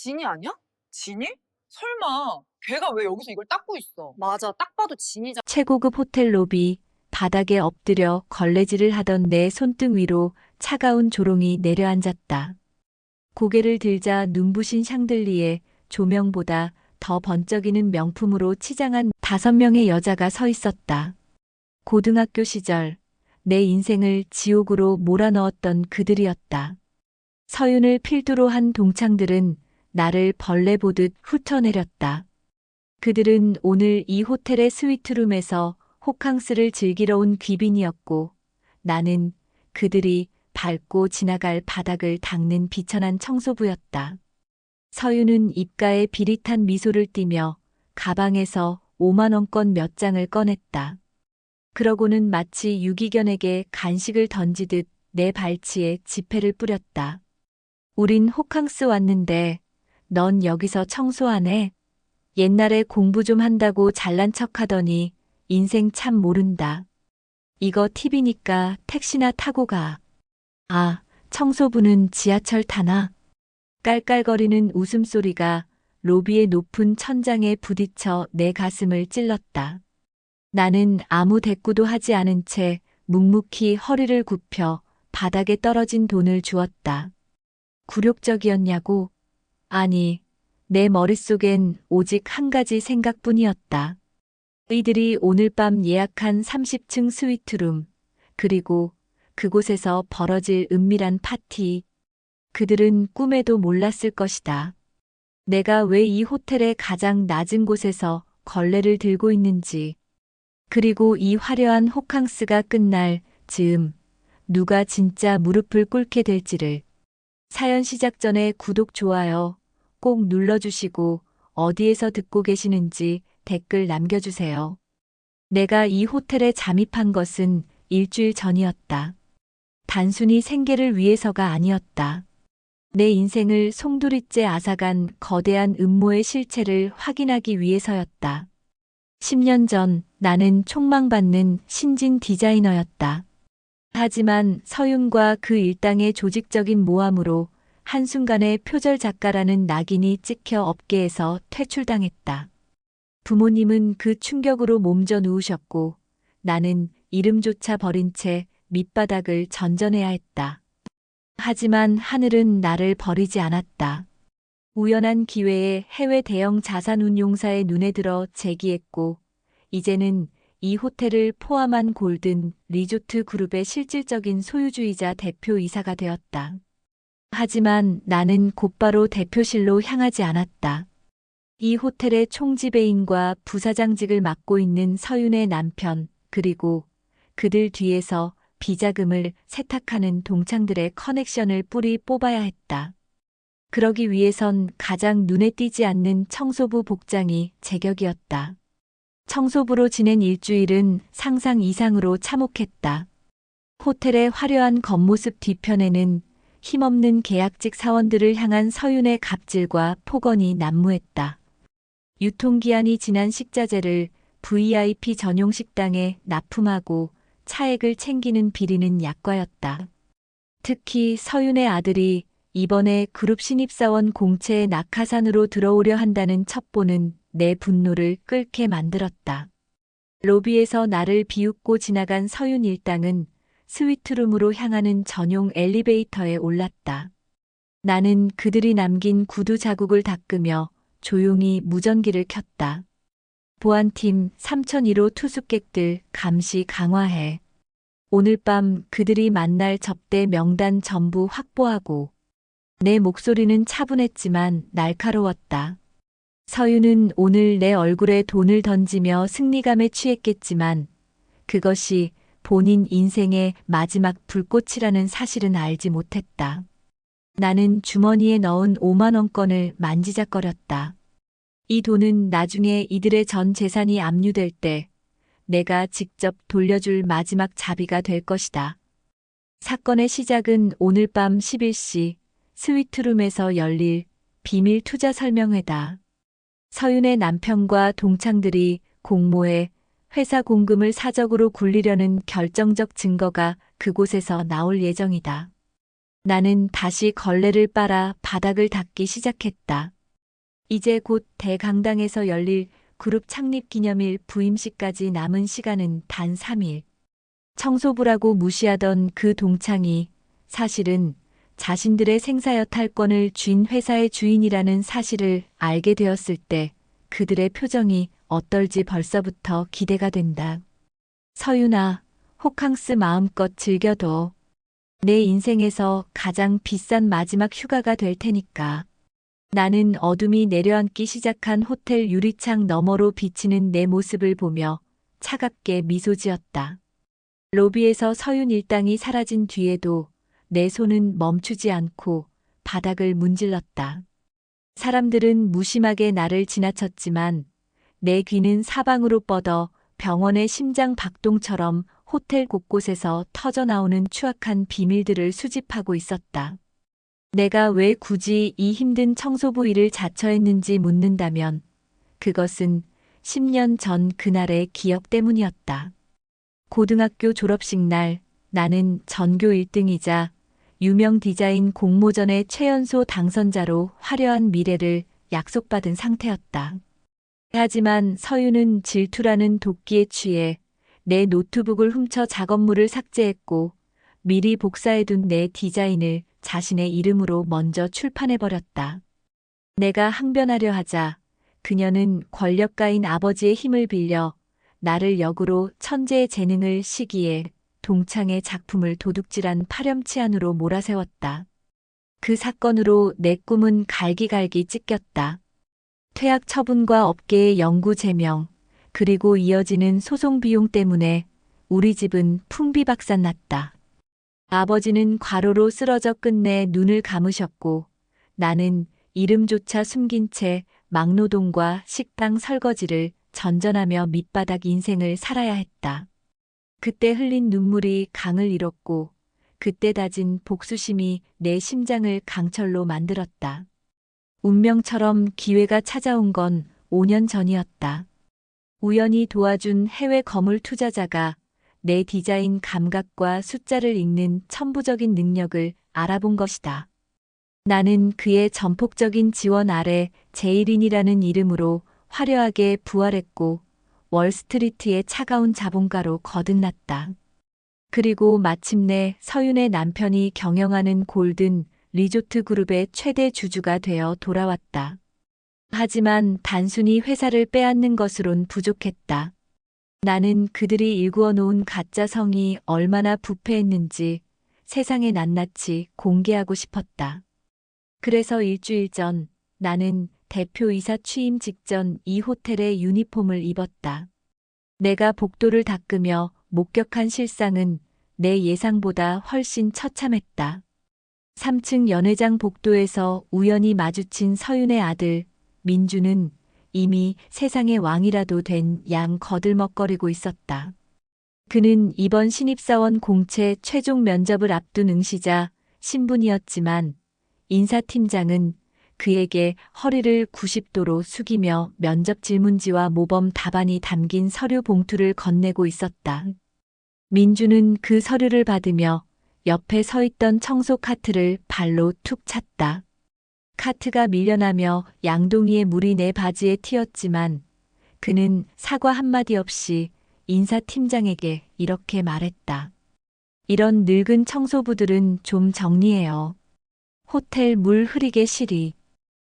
진이 아니야? 진이? 설마 걔가 왜 여기서 이걸 닦고 있어? 맞아, 딱 봐도 진이잖아. 최고급 호텔 로비, 바닥에 엎드려 걸레질을 하던 내 손등 위로 차가운 조롱이 내려앉았다. 고개를 들자 눈부신 샹들리에 조명보다 더 번쩍이는 명품으로 치장한 5명의 여자가 서 있었다. 고등학교 시절 내 인생을 지옥으로 몰아넣었던 그들이었다. 서윤을 필두로 한 동창들은 나를 벌레 보듯 훑어내렸다. 그들은 오늘 이 호텔의 스위트룸에서 호캉스를 즐기러 온 귀빈이었고, 나는 그들이 밟고 지나갈 바닥을 닦는 비천한 청소부였다. 서윤은 입가에 비릿한 미소를 띠며 가방에서 5만 원권 몇 장을 꺼냈다. 그러고는 마치 유기견에게 간식을 던지듯 내 발치에 지폐를 뿌렸다. 우린 호캉스 왔는데 넌 여기서 청소하네. 옛날에 공부 좀 한다고 잘난 척하더니 인생 참 모른다. 이거 팁이니까 택시나 타고 가. 아, 청소부는 지하철 타나? 깔깔거리는 웃음소리가 로비의 높은 천장에 부딪혀 내 가슴을 찔렀다. 나는 아무 대꾸도 하지 않은 채 묵묵히 허리를 굽혀 바닥에 떨어진 돈을 주었다. 굴욕적이었냐고? 아니, 내 머릿속엔 오직 한 가지 생각뿐이었다. 이들이 오늘 밤 예약한 30층 스위트룸, 그리고 그곳에서 벌어질 은밀한 파티. 그들은 꿈에도 몰랐을 것이다. 내가 왜 이 호텔의 가장 낮은 곳에서 걸레를 들고 있는지, 그리고 이 화려한 호캉스가 끝날 즈음, 누가 진짜 무릎을 꿇게 될지를. 사연 시작 전에 구독, 좋아요 꼭 눌러주시고 어디에서 듣고 계시는지 댓글 남겨주세요. 내가 이 호텔에 잠입한 것은 일주일 전이었다. 단순히 생계를 위해서가 아니었다. 내 인생을 송두리째 앗아간 거대한 음모의 실체를 확인하기 위해서였다. 10년 전 나는 촉망받는 신진 디자이너였다. 하지만 서윤과 그 일당의 조직적인 모함으로 한순간에 표절 작가라는 낙인이 찍혀 업계에서 퇴출당했다. 부모님은 그 충격으로 몸져 누우셨고 나는 이름조차 버린 채 밑바닥을 전전해야 했다. 하지만 하늘은 나를 버리지 않았다. 우연한 기회에 해외 대형 자산운용사의 눈에 들어 재기했고 이제는 이 호텔을 포함한 골든 리조트 그룹의 실질적인 소유주이자 대표이사가 되었다. 하지만 나는 곧바로 대표실로 향하지 않았다. 이 호텔의 총지배인과 부사장직을 맡고 있는 서윤의 남편, 그리고 그들 뒤에서 비자금을 세탁하는 동창들의 커넥션을 뿌리 뽑아야 했다. 그러기 위해선 가장 눈에 띄지 않는 청소부 복장이 제격이었다. 청소부로 지낸 일주일은 상상 이상으로 참혹했다. 호텔의 화려한 겉모습 뒤편에는 힘없는 계약직 사원들을 향한 서윤의 갑질과 폭언이 난무했다. 유통기한이 지난 식자재를 VIP 전용 식당에 납품하고 차액을 챙기는 비리는 약과였다. 특히 서윤의 아들이 이번에 그룹 신입사원 공채에 낙하산으로 들어오려 한다는 첩보는 내 분노를 끓게 만들었다. 로비에서 나를 비웃고 지나간 서윤 일당은 스위트룸으로 향하는 전용 엘리베이터에 올랐다. 나는 그들이 남긴 구두 자국을 닦으며 조용히 무전기를 켰다. 보안팀 3001호 투숙객들 감시 강화해. 오늘 밤 그들이 만날 접대 명단 전부 확보하고. 내 목소리는 차분했지만 날카로웠다. 서윤은 오늘 내 얼굴에 돈을 던지며 승리감에 취했겠지만 그것이 본인 인생의 마지막 불꽃이라는 사실은 알지 못했다. 나는 주머니에 넣은 5만 원권을 만지작거렸다. 이 돈은 나중에 이들의 전 재산이 압류될 때 내가 직접 돌려줄 마지막 자비가 될 것이다. 사건의 시작은 오늘 밤 11시 스위트룸에서 열릴 비밀 투자 설명회다. 서윤의 남편과 동창들이 공모해 회사 공금을 사적으로 굴리려는 결정적 증거가 그곳에서 나올 예정이다. 나는 다시 걸레를 빨아 바닥을 닦기 시작했다. 이제 곧 대강당에서 열릴 그룹 창립 기념일 부임식까지 남은 시간은 단 3일. 청소부라고 무시하던 그 동창이 사실은 자신들의 생사여탈권을 쥔 회사의 주인이라는 사실을 알게 되었을 때 그들의 표정이 어떨지 벌써부터 기대가 된다. 서윤아, 호캉스 마음껏 즐겨둬. 내 인생에서 가장 비싼 마지막 휴가가 될 테니까. 나는 어둠이 내려앉기 시작한 호텔 유리창 너머로 비치는 내 모습을 보며 차갑게 미소 지었다. 로비에서 서윤 일당이 사라진 뒤에도 내 손은 멈추지 않고 바닥을 문질렀다. 사람들은 무심하게 나를 지나쳤지만 내 귀는 사방으로 뻗어 병원의 심장 박동처럼 호텔 곳곳에서 터져나오는 추악한 비밀들을 수집하고 있었다. 내가 왜 굳이 이 힘든 청소부 일을 자처했는지 묻는다면 그것은 10년 전 그날의 기억 때문이었다. 고등학교 졸업식 날 나는 전교 1등이자 유명 디자인 공모전의 최연소 당선자로 화려한 미래를 약속받은 상태였다. 하지만 서윤은 질투라는 도끼에 취해 내 노트북을 훔쳐 작업물을 삭제했고 미리 복사해둔 내 디자인을 자신의 이름으로 먼저 출판해버렸다. 내가 항변하려 하자 그녀는 권력가인 아버지의 힘을 빌려 나를 역으로 천재의 재능을 시기에 동창의 작품을 도둑질한 파렴치한으로 몰아세웠다. 그 사건으로 내 꿈은 갈기갈기 찢겼다. 퇴학 처분과 업계의 영구 제명, 그리고 이어지는 소송 비용 때문에 우리 집은 풍비박산났다. 아버지는 과로로 쓰러져 끝내 눈을 감으셨고 나는 이름조차 숨긴 채 막노동과 식당 설거지를 전전하며 밑바닥 인생을 살아야 했다. 그때 흘린 눈물이 강을 잃었고 그때 다진 복수심이 내 심장을 강철로 만들었다. 운명처럼 기회가 찾아온 건 5년 전이었다. 우연히 도와준 해외 거물 투자자가 내 디자인 감각과 숫자를 읽는 천부적인 능력을 알아본 것이다. 나는 그의 전폭적인 지원 아래 제일인이라는 이름으로 화려하게 부활했고 월스트리트의 차가운 자본가로 거듭났다. 그리고 마침내 서윤의 남편이 경영하는 골든 리조트 그룹의 최대 주주가 되어 돌아왔다. 하지만 단순히 회사를 빼앗는 것으론 부족했다. 나는 그들이 일구어 놓은 가짜 성이 얼마나 부패했는지 세상에 낱낱이 공개하고 싶었다. 그래서 일주일 전 나는 대표이사 취임 직전 이 호텔의 유니폼을 입었다. 내가 복도를 닦으며 목격한 실상은 내 예상보다 훨씬 처참했다. 3층 연회장 복도에서 우연히 마주친 서윤의 아들 민주는 이미 세상의 왕이라도 된 양 거들먹거리고 있었다. 그는 이번 신입사원 공채 최종 면접을 앞둔 응시자 신분이었지만 인사팀장은 그에게 허리를 90도로 숙이며 면접 질문지와 모범 답안이 담긴 서류 봉투를 건네고 있었다. 민주는 그 서류를 받으며 옆에 서 있던 청소 카트를 발로 툭 찼다. 카트가 밀려나며 양동이의 물이 내 바지에 튀었지만 그는 사과 한마디 없이 인사팀장에게 이렇게 말했다. 이런 늙은 청소부들은 좀 정리해요. 호텔 물 흐리게 시리.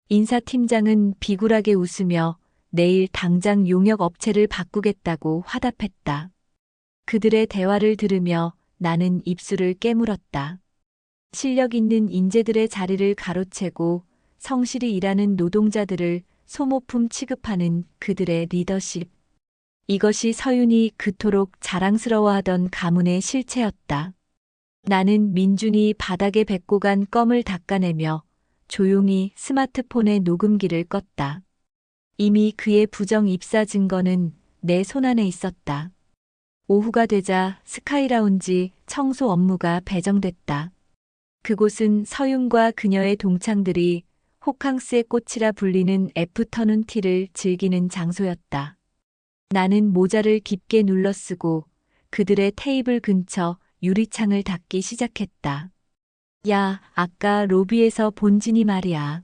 인사팀장은 비굴하게 웃으며 내일 당장 용역 업체를 바꾸겠다고 화답했다. 그들의 대화를 들으며 나는 입술을 깨물었다. 실력 있는 인재들의 자리를 가로채고 성실히 일하는 노동자들을 소모품 취급하는 그들의 리더십. 이것이 서윤이 그토록 자랑스러워하던 가문의 실체였다. 나는 민준이 바닥에 뱉고 간 껌을 닦아내며 조용히 스마트폰의 녹음기를 껐다. 이미 그의 부정 입사 증거는 내 손안에 있었다. 오후가 되자 스카이라운지 청소 업무가 배정됐다. 그곳은 서윤과 그녀의 동창들이 호캉스의 꽃이라 불리는 애프터눈 티를 즐기는 장소였다. 나는 모자를 깊게 눌러쓰고 그들의 테이블 근처 유리창을 닦기 시작했다. 야, 아까 로비에서 본 진이 말이야.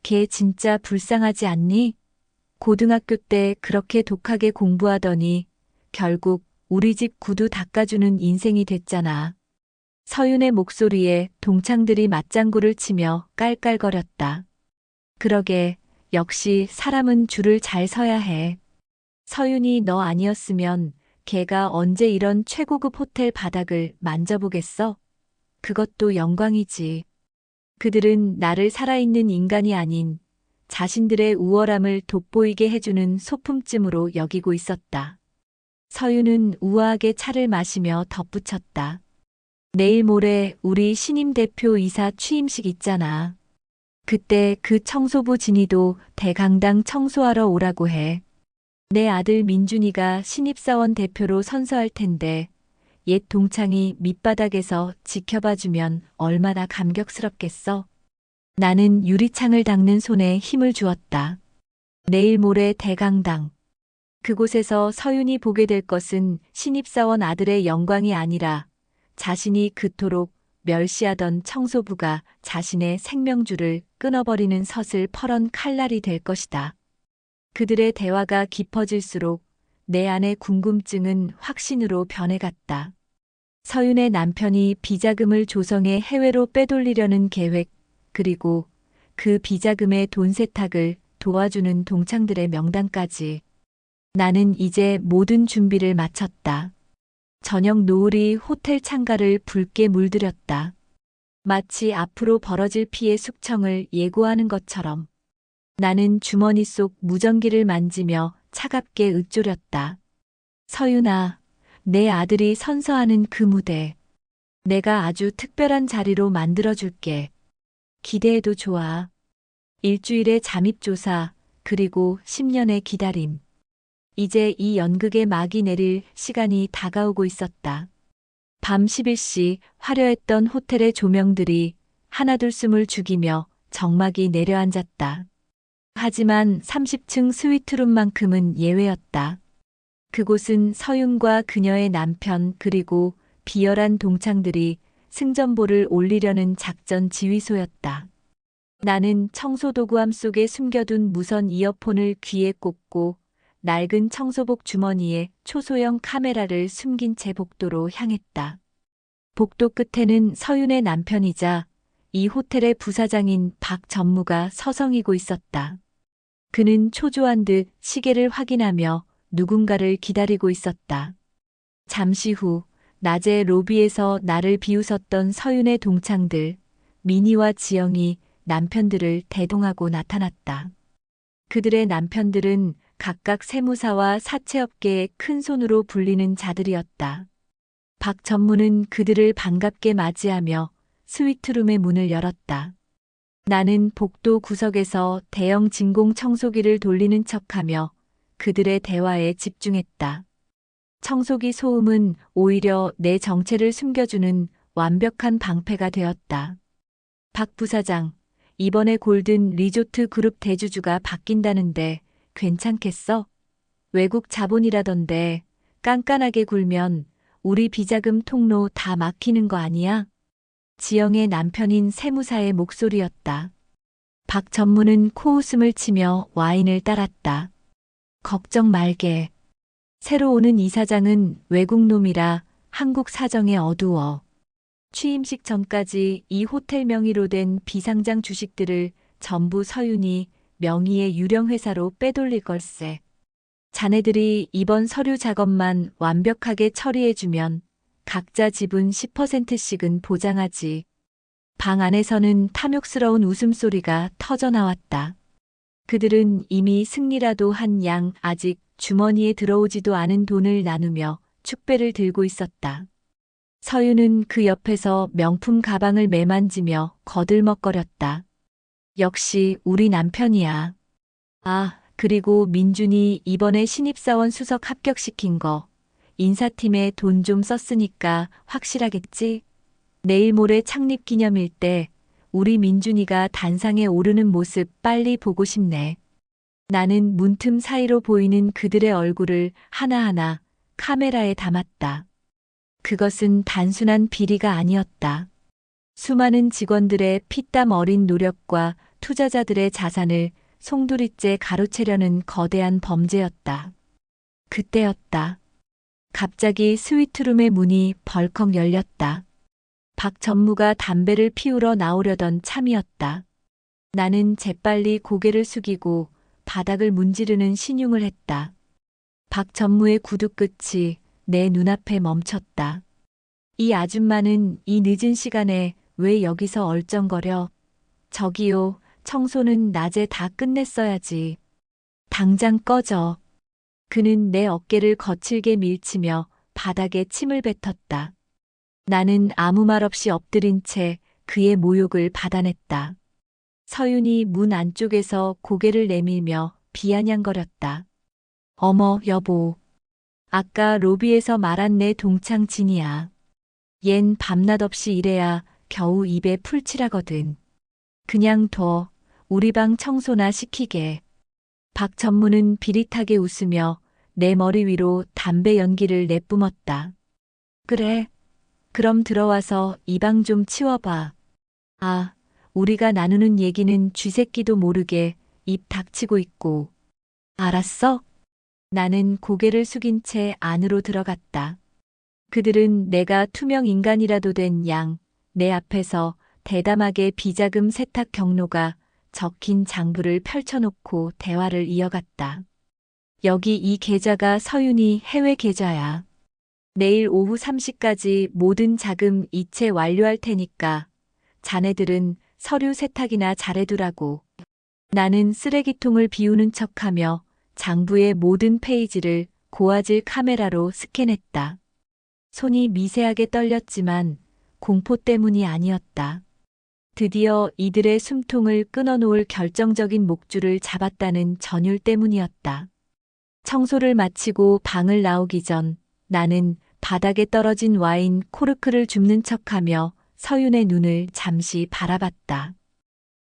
걔 진짜 불쌍하지 않니? 고등학교 때 그렇게 독하게 공부하더니 결국 우리 집 구두 닦아주는 인생이 됐잖아. 서윤의 목소리에 동창들이 맞장구를 치며 깔깔거렸다. 그러게, 역시 사람은 줄을 잘 서야 해. 서윤이 너 아니었으면 걔가 언제 이런 최고급 호텔 바닥을 만져보겠어? 그것도 영광이지. 그들은 나를 살아있는 인간이 아닌 자신들의 우월함을 돋보이게 해주는 소품쯤으로 여기고 있었다. 서윤은 우아하게 차를 마시며 덧붙였다. 내일 모레 우리 신임 대표 이사 취임식 있잖아. 그때 그 청소부 진이도 대강당 청소하러 오라고 해. 내 아들 민준이가 신입사원 대표로 선서할 텐데 옛 동창이 밑바닥에서 지켜봐주면 얼마나 감격스럽겠어. 나는 유리창을 닦는 손에 힘을 주었다. 내일 모레 대강당. 그곳에서 서윤이 보게 될 것은 신입사원 아들의 영광이 아니라 자신이 그토록 멸시하던 청소부가 자신의 생명줄을 끊어버리는 서슬퍼런 칼날이 될 것이다. 그들의 대화가 깊어질수록 내 안의 궁금증은 확신으로 변해갔다. 서윤의 남편이 비자금을 조성해 해외로 빼돌리려는 계획, 그리고 그 비자금의 돈 세탁을 도와주는 동창들의 명단까지. 나는 이제 모든 준비를 마쳤다. 저녁 노을이 호텔 창가를 붉게 물들였다. 마치 앞으로 벌어질 피해 숙청을 예고하는 것처럼. 나는 주머니 속 무전기를 만지며 차갑게 읊조렸다. 서윤아, 내 아들이 선서하는 그 무대. 내가 아주 특별한 자리로 만들어줄게. 기대해도 좋아. 일주일의 잠입조사, 그리고 10년의 기다림. 이제 이 연극의 막이 내릴 시간이 다가오고 있었다. 밤 11시 화려했던 호텔의 조명들이 하나둘 숨을 죽이며 정막이 내려앉았다. 하지만 30층 스위트룸만큼은 예외였다. 그곳은 서윤과 그녀의 남편 그리고 비열한 동창들이 승전보를 올리려는 작전 지휘소였다. 나는 청소도구함 속에 숨겨둔 무선 이어폰을 귀에 꽂고 낡은 청소복 주머니에 초소형 카메라를 숨긴 채 복도로 향했다. 복도 끝에는 서윤의 남편이자 이 호텔의 부사장인 박 전무가 서성이고 있었다. 그는 초조한 듯 시계를 확인하며 누군가를 기다리고 있었다. 잠시 후 낮에 로비에서 나를 비웃었던 서윤의 동창들, 민희와 지영이 남편들을 대동하고 나타났다. 그들의 남편들은 각각 세무사와 사채업계의 큰 손으로 불리는 자들이었다. 박 전무는 그들을 반갑게 맞이하며 스위트룸의 문을 열었다. 나는 복도 구석에서 대형 진공 청소기를 돌리는 척하며 그들의 대화에 집중했다. 청소기 소음은 오히려 내 정체를 숨겨주는 완벽한 방패가 되었다. 박 부사장, 이번에 골든 리조트 그룹 대주주가 바뀐다는데 괜찮겠어? 외국 자본이라던데 깐깐하게 굴면 우리 비자금 통로 다 막히는 거 아니야? 지영의 남편인 세무사의 목소리였다. 박 전무는 코웃음을 치며 와인을 따랐다. 걱정 말게. 새로 오는 이사장은 외국놈이라 한국 사정에 어두워. 취임식 전까지 이 호텔 명의로 된 비상장 주식들을 전부 서윤이 명의의 유령 회사로 빼돌릴 걸세. 자네들이 이번 서류 작업만 완벽하게 처리해주면 각자 지분 10%씩은 보장하지. 방 안에서는 탐욕스러운 웃음소리가 터져나왔다. 그들은 이미 승리라도 한 양 아직 주머니에 들어오지도 않은 돈을 나누며 축배를 들고 있었다. 서윤은 그 옆에서 명품 가방을 매만지며 거들먹거렸다. 역시 우리 남편이야. 아, 그리고 민준이 이번에 신입사원 수석 합격시킨 거. 인사팀에 돈 좀 썼으니까 확실하겠지? 내일 모레 창립기념일 때 우리 민준이가 단상에 오르는 모습 빨리 보고 싶네. 나는 문틈 사이로 보이는 그들의 얼굴을 하나하나 카메라에 담았다. 그것은 단순한 비리가 아니었다. 수많은 직원들의 피땀 어린 노력과 투자자들의 자산을 송두리째 가로채려는 거대한 범죄였다. 그때였다. 갑자기 스위트룸의 문이 벌컥 열렸다. 박 전무가 담배를 피우러 나오려던 참이었다. 나는 재빨리 고개를 숙이고 바닥을 문지르는 신용을 했다. 박 전무의 구두 끝이 내 눈앞에 멈췄다. 이 아줌마는 이 늦은 시간에 왜 여기서 얼쩡거려? 저기요, 청소는 낮에 다 끝냈어야지. 당장 꺼져. 그는 내 어깨를 거칠게 밀치며 바닥에 침을 뱉었다. 나는 아무 말 없이 엎드린 채 그의 모욕을 받아냈다. 서윤이 문 안쪽에서 고개를 내밀며 비아냥거렸다. 어머, 여보. 아까 로비에서 말한 내 동창 진이야. 얜 밤낮 없이 일해야 겨우 입에 풀칠하거든. 그냥 둬. 우리 방 청소나 시키게. 박 전무는 비릿하게 웃으며 내 머리 위로 담배 연기를 내뿜었다. 그래. 그럼 들어와서 이 방 좀 치워봐. 아, 우리가 나누는 얘기는 쥐새끼도 모르게 입 닥치고 있고. 알았어? 나는 고개를 숙인 채 안으로 들어갔다. 그들은 내가 투명 인간이라도 된 양, 내 앞에서 대담하게 비자금 세탁 경로가 적힌 장부를 펼쳐놓고 대화를 이어갔다. 여기 이 계좌가 서윤이 해외 계좌야. 내일 오후 3시까지 모든 자금 이체 완료할 테니까 자네들은 서류 세탁이나 잘해두라고. 나는 쓰레기통을 비우는 척하며 장부의 모든 페이지를 고화질 카메라로 스캔했다. 손이 미세하게 떨렸지만 공포 때문이 아니었다. 드디어 이들의 숨통을 끊어놓을 결정적인 목줄을 잡았다는 전율 때문이었다. 청소를 마치고 방을 나오기 전 나는 바닥에 떨어진 와인 코르크를 줍는 척하며 서윤의 눈을 잠시 바라봤다.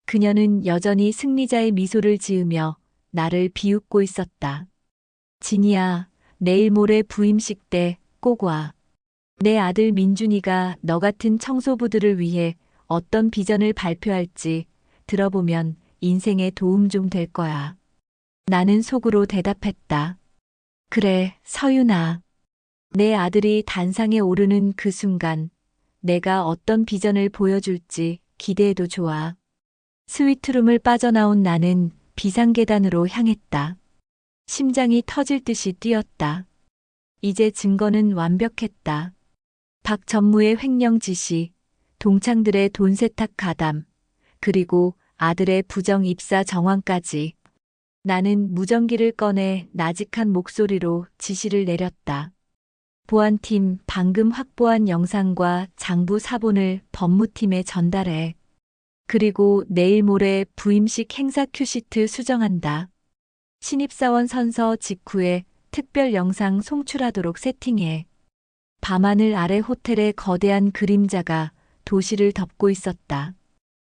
그녀는 여전히 승리자의 미소를 지으며 나를 비웃고 있었다. 진이야, 내일 모레 부임식 때 꼭 와. 내 아들 민준이가 너 같은 청소부들을 위해 어떤 비전을 발표할지 들어보면 인생에 도움 좀 될 거야. 나는 속으로 대답했다. 그래, 서윤아. 내 아들이 단상에 오르는 그 순간 내가 어떤 비전을 보여줄지 기대해도 좋아. 스위트룸을 빠져나온 나는 비상계단으로 향했다. 심장이 터질 듯이 뛰었다. 이제 증거는 완벽했다. 박 전무의 횡령 지시, 동창들의 돈 세탁 가담, 그리고 아들의 부정 입사 정황까지. 나는 무전기를 꺼내 나직한 목소리로 지시를 내렸다. 보안팀 방금 확보한 영상과 장부 사본을 법무팀에 전달해. 그리고 내일 모레 부임식 행사 큐시트 수정한다. 신입사원 선서 직후에 특별 영상 송출하도록 세팅해. 밤하늘 아래 호텔의 거대한 그림자가 도시를 덮고 있었다.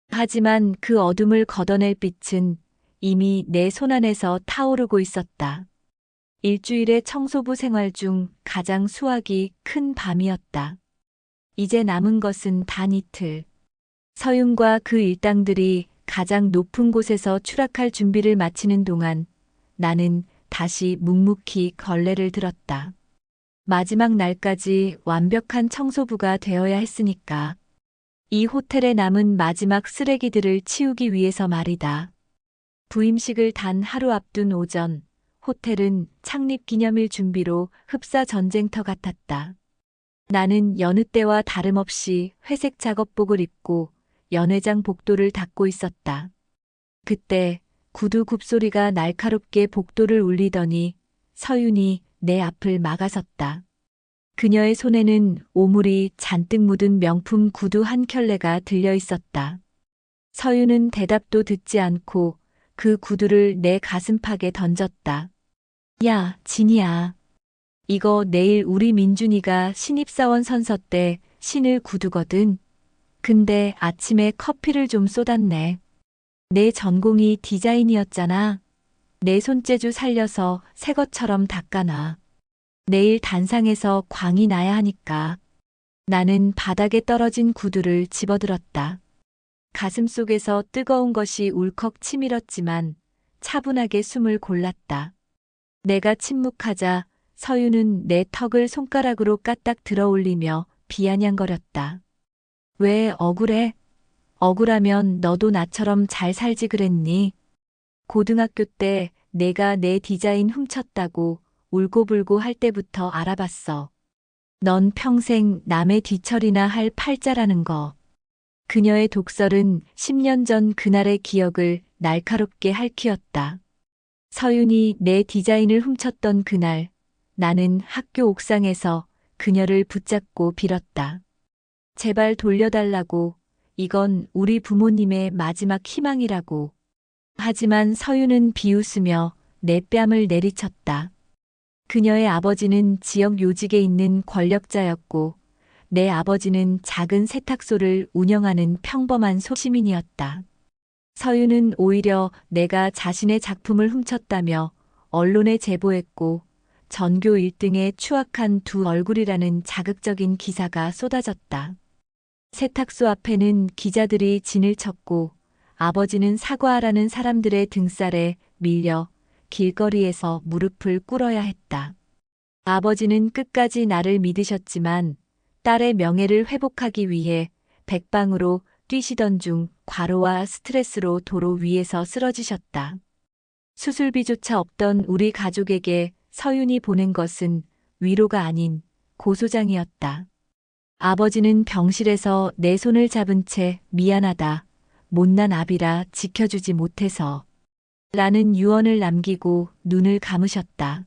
하지만 그 어둠을 걷어낼 빛은 이미 내 손안에서 타오르고 있었다. 일주일의 청소부 생활 중 가장 수확이 큰 밤이었다. 이제 남은 것은 단 이틀. 서윤과 그 일당들이 가장 높은 곳에서 추락할 준비를 마치는 동안 나는 다시 묵묵히 걸레를 들었다. 마지막 날까지 완벽한 청소부가 되어야 했으니까. 이 호텔에 남은 마지막 쓰레기들을 치우기 위해서 말이다. 부임식을 단 하루 앞둔 오전, 호텔은 창립 기념일 준비로 흡사 전쟁터 같았다. 나는 여느 때와 다름없이 회색 작업복을 입고 연회장 복도를 닦고 있었다. 그때 구두 굽소리가 날카롭게 복도를 울리더니 서윤이 내 앞을 막아섰다. 그녀의 손에는 오물이 잔뜩 묻은 명품 구두 한 켤레가 들려 있었다. 서윤은 대답도 듣지 않고 그 구두를 내 가슴팍에 던졌다. 야, 진이야. 이거 내일 우리 민준이가 신입사원 선서 때 신을 구두거든. 근데 아침에 커피를 좀 쏟았네. 내 전공이 디자인이었잖아. 내 손재주 살려서 새 것처럼 닦아놔. 내일 단상에서 광이 나야 하니까. 나는 바닥에 떨어진 구두를 집어들었다. 가슴 속에서 뜨거운 것이 울컥 치밀었지만 차분하게 숨을 골랐다. 내가 침묵하자 서유는 내 턱을 손가락으로 까딱 들어올리며 비아냥거렸다. 왜 억울해? 억울하면 너도 나처럼 잘 살지 그랬니? 고등학교 때 내가 내 디자인 훔쳤다고 울고불고 할 때부터 알아봤어. 넌 평생 남의 뒤처리나 할 팔자라는 거. 그녀의 독설은 10년 전 그날의 기억을 날카롭게 핥히었다. 서윤이 내 디자인을 훔쳤던 그날, 나는 학교 옥상에서 그녀를 붙잡고 빌었다. 제발 돌려달라고, 이건 우리 부모님의 마지막 희망이라고. 하지만 서윤은 비웃으며 내 뺨을 내리쳤다. 그녀의 아버지는 지역 요직에 있는 권력자였고, 내 아버지는 작은 세탁소를 운영하는 평범한 소시민이었다. 서윤은 오히려 내가 자신의 작품을 훔쳤다며 언론에 제보했고, 전교 1등의 추악한 두 얼굴이라는 자극적인 기사가 쏟아졌다. 세탁소 앞에는 기자들이 진을 쳤고, 아버지는 사과하라는 사람들의 등살에 밀려 길거리에서 무릎을 꿇어야 했다. 아버지는 끝까지 나를 믿으셨지만 딸의 명예를 회복하기 위해 백방으로 뛰시던 중 과로와 스트레스로 도로 위에서 쓰러지셨다. 수술비조차 없던 우리 가족에게 서윤이 보낸 것은 위로가 아닌 고소장이었다. 아버지는 병실에서 내 손을 잡은 채 미안하다. 못난 아비라 지켜주지 못해서. 라는 유언을 남기고 눈을 감으셨다.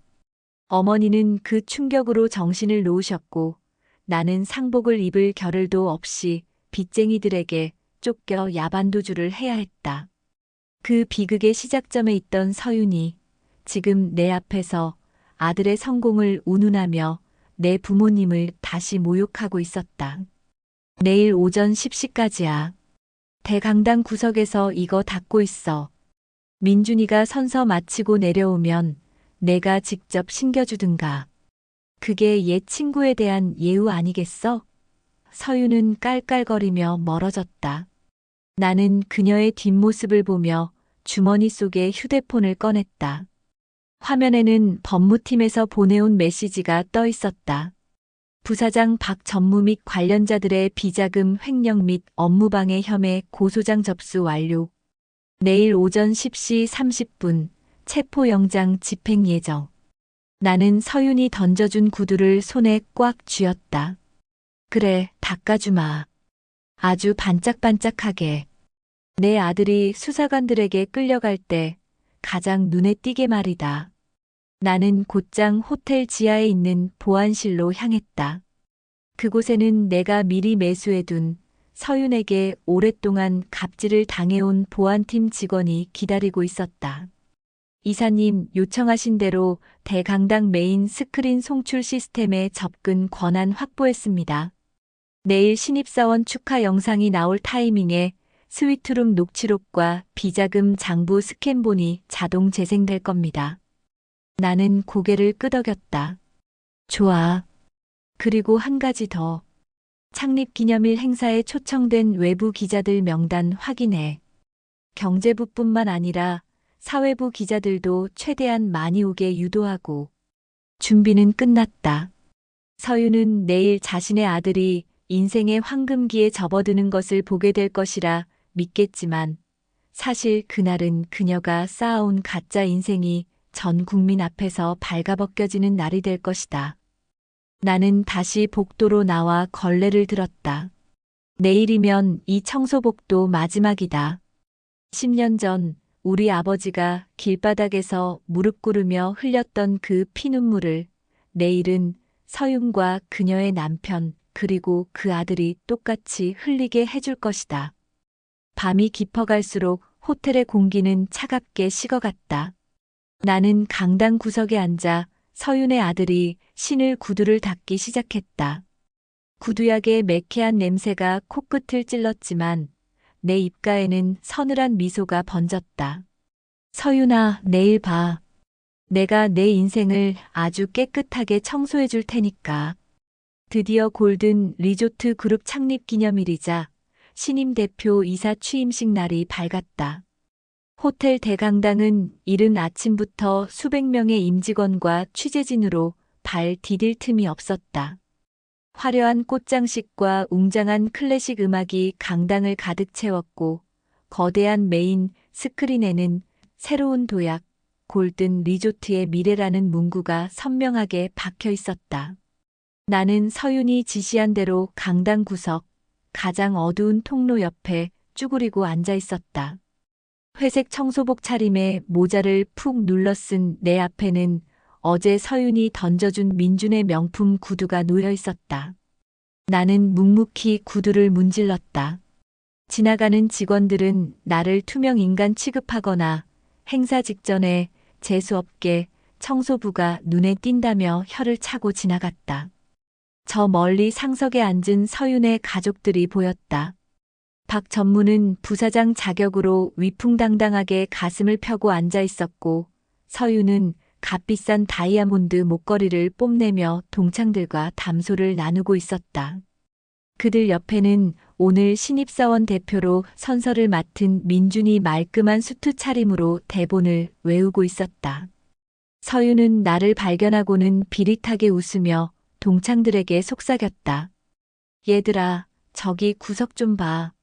어머니는 그 충격으로 정신을 놓으셨고 나는 상복을 입을 겨를도 없이 빚쟁이들에게 쫓겨 야반도주를 해야 했다. 그 비극의 시작점에 있던 서윤이 지금 내 앞에서 아들의 성공을 운운하며 내 부모님을 다시 모욕하고 있었다. 내일 오전 10시까지야. 대강당 구석에서 이거 닫고 있어. 민준이가 선서 마치고 내려오면 내가 직접 신겨주든가. 그게 옛 친구에 대한 예우 아니겠어? 서유는 깔깔거리며 멀어졌다. 나는 그녀의 뒷모습을 보며 주머니 속에 휴대폰을 꺼냈다. 화면에는 법무팀에서 보내온 메시지가 떠 있었다. 부사장 박전무 및 관련자들의 비자금 횡령 및 업무방해 혐의 고소장 접수 완료. 내일 오전 10시 30분 체포영장 집행 예정. 나는 서윤이 던져준 구두를 손에 꽉 쥐었다. 그래, 닦아주마. 아주 반짝반짝하게. 내 아들이 수사관들에게 끌려갈 때 가장 눈에 띄게 말이다. 나는 곧장 호텔 지하에 있는 보안실로 향했다. 그곳에는 내가 미리 매수해둔 서윤에게 오랫동안 갑질을 당해온 보안팀 직원이 기다리고 있었다. 이사님 요청하신 대로 대강당 메인 스크린 송출 시스템에 접근 권한 확보했습니다. 내일 신입사원 축하 영상이 나올 타이밍에 스위트룸 녹취록과 비자금 장부 스캔본이 자동 재생될 겁니다. 나는 고개를 끄덕였다. 좋아. 그리고 한 가지 더. 창립기념일 행사에 초청된 외부 기자들 명단 확인해. 경제부뿐만 아니라 사회부 기자들도 최대한 많이 오게 유도하고. 준비는 끝났다. 서윤은 내일 자신의 아들이 인생의 황금기에 접어드는 것을 보게 될 것이라 믿겠지만 사실 그날은 그녀가 쌓아온 가짜 인생이 전 국민 앞에서 발가벗겨지는 날이 될 것이다. 나는 다시 복도로 나와 걸레를 들었다. 내일이면 이 청소복도 마지막이다. 10년 전 우리 아버지가 길바닥에서 무릎 꿇으며 흘렸던 그 피눈물을 내일은 서윤과 그녀의 남편 그리고 그 아들이 똑같이 흘리게 해줄 것이다. 밤이 깊어갈수록 호텔의 공기는 차갑게 식어갔다. 나는 강당 구석에 앉아 서윤의 아들이 신을 구두를 닦기 시작했다. 구두약의 매캐한 냄새가 코끝을 찔렀지만 내 입가에는 서늘한 미소가 번졌다. 서윤아, 내일 봐. 내가 내 인생을 아주 깨끗하게 청소해 줄 테니까. 드디어 골든 리조트 그룹 창립 기념일이자 신임 대표 이사 취임식 날이 밝았다. 호텔 대강당은 이른 아침부터 수백 명의 임직원과 취재진으로 발 디딜 틈이 없었다. 화려한 꽃장식과 웅장한 클래식 음악이 강당을 가득 채웠고 거대한 메인 스크린에는 새로운 도약, 골든 리조트의 미래라는 문구가 선명하게 박혀 있었다. 나는 서윤이 지시한 대로 강당 구석, 가장 어두운 통로 옆에 쭈그리고 앉아 있었다. 회색 청소복 차림에 모자를 푹 눌러 쓴 내 앞에는 어제 서윤이 던져준 민준의 명품 구두가 놓여 있었다. 나는 묵묵히 구두를 문질렀다. 지나가는 직원들은 나를 투명 인간 취급하거나 행사 직전에 재수없게 청소부가 눈에 띈다며 혀를 차고 지나갔다. 저 멀리 상석에 앉은 서윤의 가족들이 보였다. 박 전무는 부사장 자격으로 위풍당당하게 가슴을 펴고 앉아 있었고 서윤은 값비싼 다이아몬드 목걸이를 뽐내며 동창들과 담소를 나누고 있었다. 그들 옆에는 오늘 신입사원 대표로 선서를 맡은 민준이 말끔한 수트 차림으로 대본을 외우고 있었다. 서윤은 나를 발견하고는 비릿하게 웃으며 동창들에게 속삭였다. 얘들아, 저기 구석 좀 봐.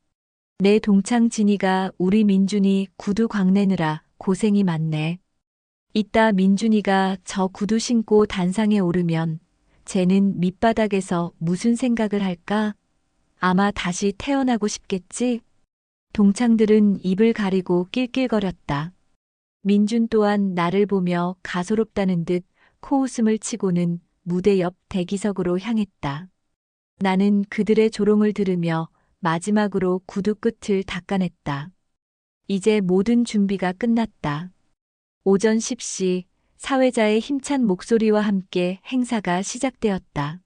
내 동창 진이가 우리 민준이 구두 광내느라 고생이 많네. 이따 민준이가 저 구두 신고 단상에 오르면 쟤는 밑바닥에서 무슨 생각을 할까? 아마 다시 태어나고 싶겠지? 동창들은 입을 가리고 낄낄거렸다. 민준 또한 나를 보며 가소롭다는 듯 코웃음을 치고는 무대 옆 대기석으로 향했다. 나는 그들의 조롱을 들으며 마지막으로 구두 끝을 닦아냈다. 이제 모든 준비가 끝났다. 오전 10시 사회자의 힘찬 목소리와 함께 행사가 시작되었다.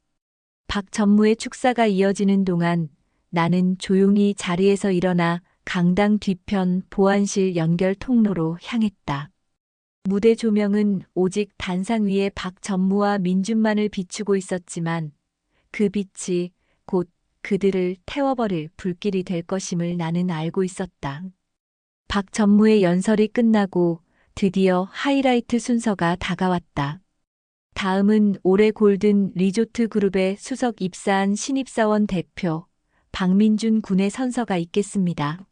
박 전무의 축사가 이어지는 동안 나는 조용히 자리에서 일어나 강당 뒤편 보안실 연결 통로로 향했다. 무대 조명은 오직 단상 위에 박 전무와 민준만을 비추고 있었지만 그 빛이 곧 그들을 태워버릴 불길이 될 것임을 나는 알고 있었다. 박 전무의 연설이 끝나고 드디어 하이라이트 순서가 다가왔다. 다음은 올해 골든 리조트 그룹에 수석 입사한 신입사원 대표 박민준 군의 선서가 있겠습니다.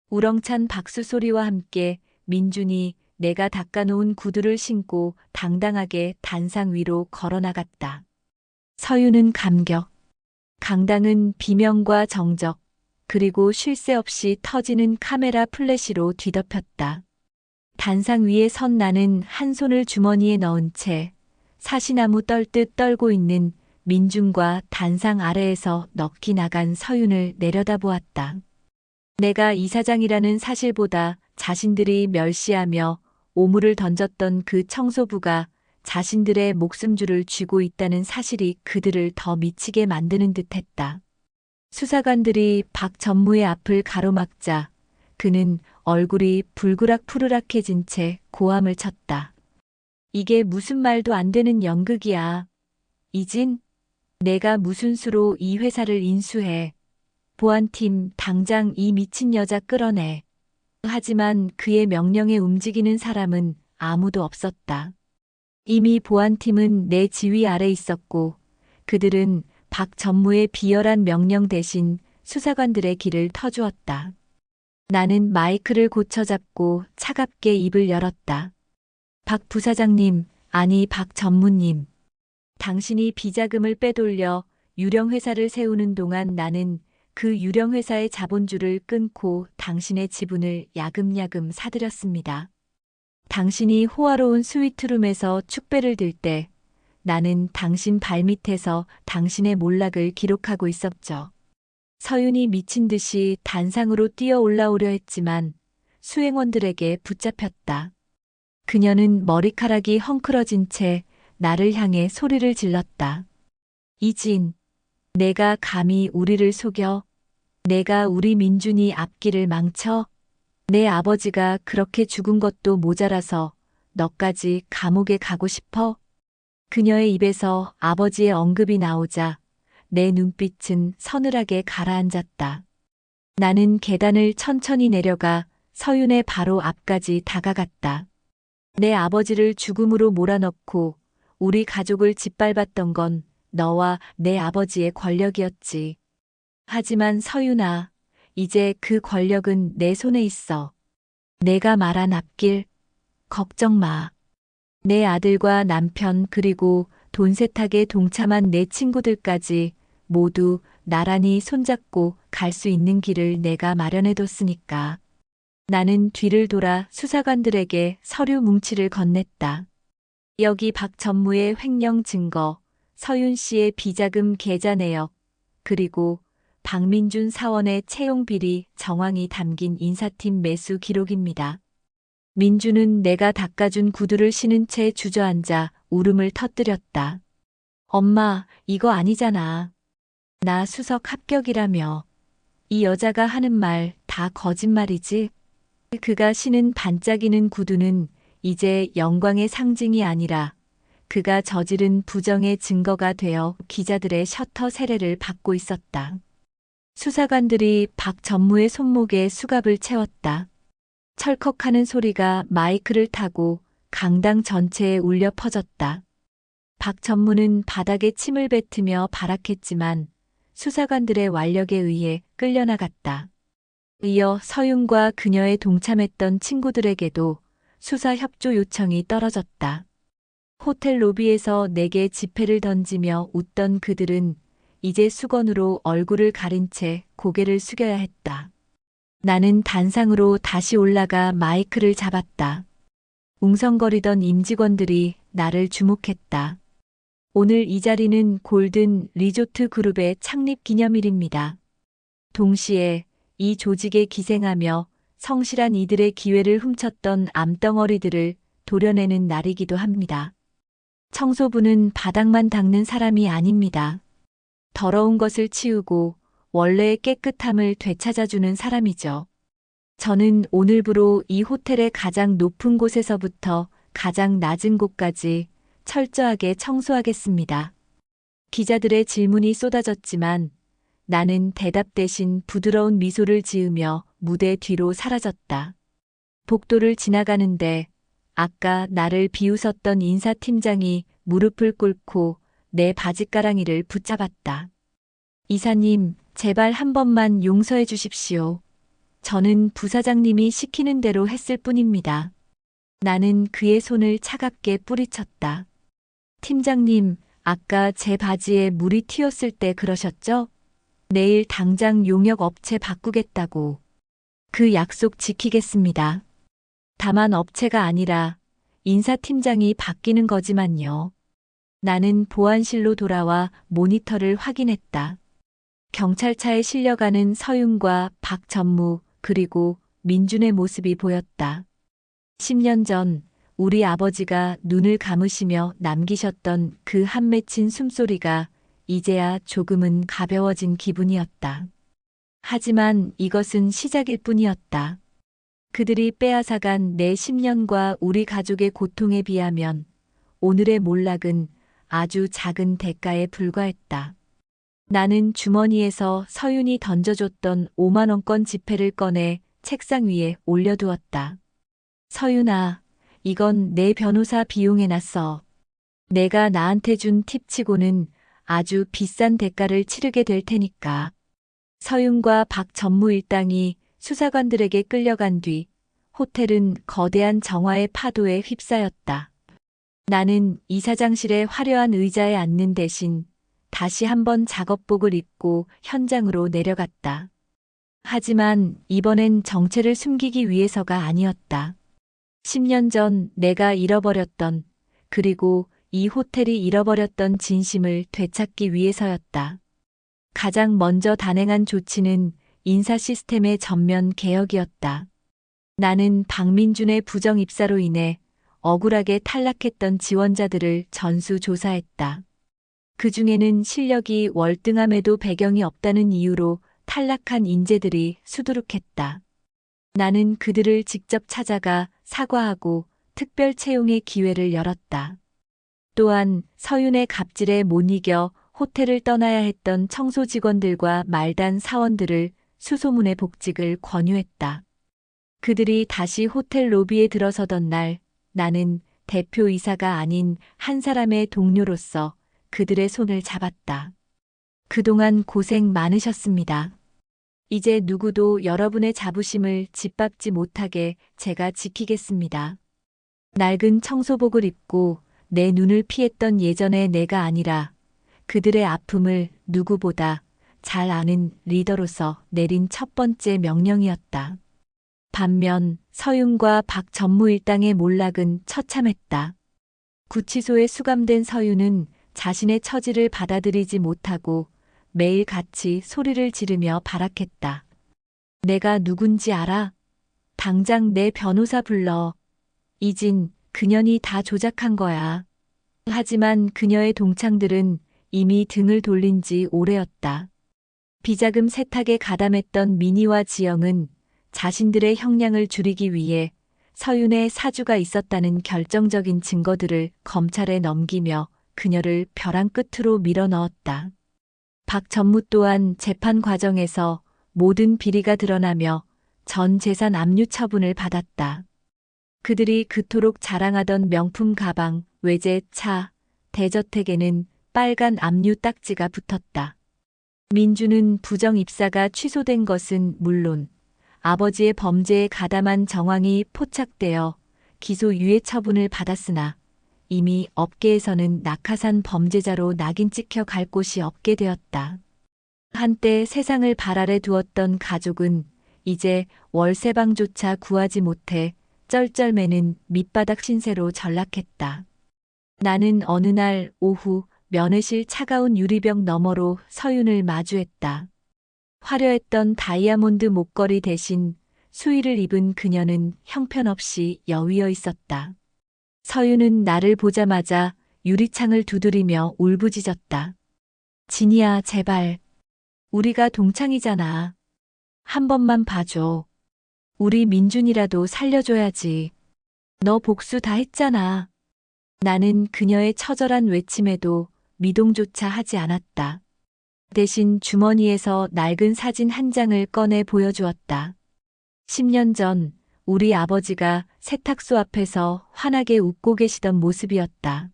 우렁찬 박수 소리와 함께 민준이 내가 닦아놓은 구두를 신고 당당하게 단상 위로 걸어나갔다. 서윤은 감격, 강당은 비명과 정적, 그리고 쉴 새 없이 터지는 카메라 플래시로 뒤덮였다. 단상 위에 선 나는 한 손을 주머니에 넣은 채 사시나무 떨듯 떨고 있는 민준과 단상 아래에서 넋이 나간 서윤을 내려다보았다. 내가 이사장이라는 사실보다 자신들이 멸시하며 오물을 던졌던 그 청소부가 자신들의 목숨줄을 쥐고 있다는 사실이 그들을 더 미치게 만드는 듯했다. 수사관들이 박 전무의 앞을 가로막자 그는 얼굴이 불그락푸르락해진 채 고함을 쳤다. 이게 무슨 말도 안 되는 연극이야. 이진, 내가 무슨 수로 이 회사를 인수해. 보안팀 당장 이 미친 여자 끌어내. 하지만 그의 명령에 움직이는 사람은 아무도 없었다. 이미 보안팀은 내 지휘 아래 있었고 그들은 박 전무의 비열한 명령 대신 수사관들의 길을 터주었다. 나는 마이크를 고쳐잡고 차갑게 입을 열었다. 박 부사장님, 아니 박 전무님. 당신이 비자금을 빼돌려 유령회사를 세우는 동안 나는 그 유령회사의 자본주를 끊고 당신의 지분을 야금야금 사들였습니다. 당신이 호화로운 스위트룸에서 축배를 들 때 나는 당신 발밑에서 당신의 몰락을 기록하고 있었죠. 서윤이 미친 듯이 단상으로 뛰어 올라오려 했지만 수행원들에게 붙잡혔다. 그녀는 머리카락이 헝클어진 채 나를 향해 소리를 질렀다. 이진, 내가 감히 우리를 속여? 내가 우리 민준이 앞길을 망쳐? 내 아버지가 그렇게 죽은 것도 모자라서 너까지 감옥에 가고 싶어? 그녀의 입에서 아버지의 언급이 나오자 내 눈빛은 서늘하게 가라앉았다. 나는 계단을 천천히 내려가 서윤의 바로 앞까지 다가갔다. 내 아버지를 죽음으로 몰아넣고 우리 가족을 짓밟았던 건 너와 내 아버지의 권력이었지. 하지만 서윤아, 이제 그 권력은 내 손에 있어. 내가 말한 앞길, 걱정 마. 내 아들과 남편 그리고 돈 세탁에 동참한 내 친구들까지 모두 나란히 손잡고 갈 수 있는 길을 내가 마련해뒀으니까. 나는 뒤를 돌아 수사관들에게 서류 뭉치를 건넸다. 여기 박 전무의 횡령 증거, 서윤 씨의 비자금 계좌 내역, 그리고 박민준 사원의 채용 비리 정황이 담긴 인사팀 매수 기록입니다. 민주는 내가 닦아준 구두를 신은 채 주저앉아 울음을 터뜨렸다. 엄마, 이거 아니잖아. 나 수석 합격이라며. 이 여자가 하는 말 다 거짓말이지? 그가 신은 반짝이는 구두는 이제 영광의 상징이 아니라 그가 저지른 부정의 증거가 되어 기자들의 셔터 세례를 받고 있었다. 수사관들이 박 전무의 손목에 수갑을 채웠다. 철컥하는 소리가 마이크를 타고 강당 전체에 울려 퍼졌다. 박 전무는 바닥에 침을 뱉으며 발악했지만 수사관들의 완력에 의해 끌려나갔다. 이어 서윤과 그녀에 동참했던 친구들에게도 수사 협조 요청이 떨어졌다. 호텔 로비에서 내게 지폐를 던지며 웃던 그들은 이제 수건으로 얼굴을 가린 채 고개를 숙여야 했다. 나는 단상으로 다시 올라가 마이크를 잡았다. 웅성거리던 임직원들이 나를 주목했다. 오늘 이 자리는 골든 리조트 그룹의 창립 기념일입니다. 동시에 이 조직에 기생하며 성실한 이들의 기회를 훔쳤던 암덩어리들을 도려내는 날이기도 합니다. 청소부는 바닥만 닦는 사람이 아닙니다. 더러운 것을 치우고 원래의 깨끗함을 되찾아주는 사람이죠. 저는 오늘부로 이 호텔의 가장 높은 곳에서부터 가장 낮은 곳까지 철저하게 청소하겠습니다. 기자들의 질문이 쏟아졌지만 나는 대답 대신 부드러운 미소를 지으며 무대 뒤로 사라졌다. 복도를 지나가는데 아까 나를 비웃었던 인사팀장이 무릎을 꿇고 내 바짓가랑이를 붙잡았다. 이사님, 제발 한 번만 용서해 주십시오. 저는 부사장님이 시키는 대로 했을 뿐입니다. 나는 그의 손을 차갑게 뿌리쳤다. 팀장님, 아까 제 바지에 물이 튀었을 때 그러셨죠? 내일 당장 용역 업체 바꾸겠다고. 그 약속 지키겠습니다. 다만 업체가 아니라 인사팀장이 바뀌는 거지만요. 나는 보안실로 돌아와 모니터를 확인했다. 경찰차에 실려가는 서윤과 박 전무 그리고 민준의 모습이 보였다. 10년 전 우리 아버지가 눈을 감으시며 남기셨던 그 한 맺힌 숨소리가 이제야 조금은 가벼워진 기분이었다. 하지만 이것은 시작일 뿐이었다. 그들이 빼앗아간 내 10년과 우리 가족의 고통에 비하면 오늘의 몰락은 아주 작은 대가에 불과했다. 나는 주머니에서 서윤이 던져줬던 5만 원권 지폐를 꺼내 책상 위에 올려두었다. 서윤아, 이건 내 변호사 비용에 놨어. 내가 나한테 준 팁치고는 아주 비싼 대가를 치르게 될 테니까. 서윤과 박 전무 일당이 수사관들에게 끌려간 뒤 호텔은 거대한 정화의 파도에 휩싸였다. 나는 이사장실의 화려한 의자에 앉는 대신 다시 한번 작업복을 입고 현장으로 내려갔다. 하지만 이번엔 정체를 숨기기 위해서가 아니었다. 10년 전 내가 잃어버렸던, 그리고 이 호텔이 잃어버렸던 진심을 되찾기 위해서였다. 가장 먼저 단행한 조치는 인사 시스템의 전면 개혁이었다. 나는 박민준의 부정 입사로 인해 억울하게 탈락했던 지원자들을 전수조사했다. 그 중에는 실력이 월등함에도 배경이 없다는 이유로 탈락한 인재들이 수두룩했다. 나는 그들을 직접 찾아가 사과하고 특별 채용의 기회를 열었다. 또한 서윤의 갑질에 못 이겨 호텔을 떠나야 했던 청소 직원들과 말단 사원들을 수소문의 복직을 권유했다. 그들이 다시 호텔 로비에 들어서던 날, 나는 대표이사가 아닌 한 사람의 동료로서 그들의 손을 잡았다. 그동안 고생 많으셨습니다. 이제 누구도 여러분의 자부심을 짓밟지 못하게 제가 지키겠습니다. 낡은 청소복을 입고 내 눈을 피했던 예전의 내가 아니라 그들의 아픔을 누구보다 잘 아는 리더로서 내린 첫 번째 명령이었다. 반면 서윤과 박 전무 일당의 몰락은 처참했다. 구치소에 수감된 서윤은 자신의 처지를 받아들이지 못하고 매일 같이 소리를 지르며 발악했다. 내가 누군지 알아? 당장 내 변호사 불러. 이진, 그년이 다 조작한 거야. 하지만 그녀의 동창들은 이미 등을 돌린 지 오래였다. 비자금 세탁에 가담했던 민희와 지영은 자신들의 형량을 줄이기 위해 서윤의 사주가 있었다는 결정적인 증거들을 검찰에 넘기며 그녀를 벼랑 끝으로 밀어넣었다. 박 전무 또한 재판 과정에서 모든 비리가 드러나며 전 재산 압류 처분을 받았다. 그들이 그토록 자랑하던 명품 가방, 외제차, 대저택에는 빨간 압류 딱지가 붙었다. 민주는 부정 입사가 취소된 것은 물론 아버지의 범죄에 가담한 정황이 포착되어 기소 유예 처분을 받았으나 이미 업계에서는 낙하산 범죄자로 낙인 찍혀 갈 곳이 없게 되었다. 한때 세상을 발 아래 두었던 가족은 이제 월세방조차 구하지 못해 쩔쩔매는 밑바닥 신세로 전락했다. 나는 어느 날 오후 면회실 차가운 유리병 너머로 서윤을 마주했다. 화려했던 다이아몬드 목걸이 대신 수의를 입은 그녀는 형편없이 여위어 있었다. 서윤은 나를 보자마자 유리창을 두드리며 울부짖었다. 진이야, 제발. 우리가 동창이잖아. 한 번만 봐줘. 우리 민준이라도 살려줘야지. 너 복수 다 했잖아. 나는 그녀의 처절한 외침에도 미동조차 하지 않았다. 대신 주머니에서 낡은 사진 한 장을 꺼내 보여주었다. 10년 전 우리 아버지가 세탁소 앞에서 환하게 웃고 계시던 모습이었다.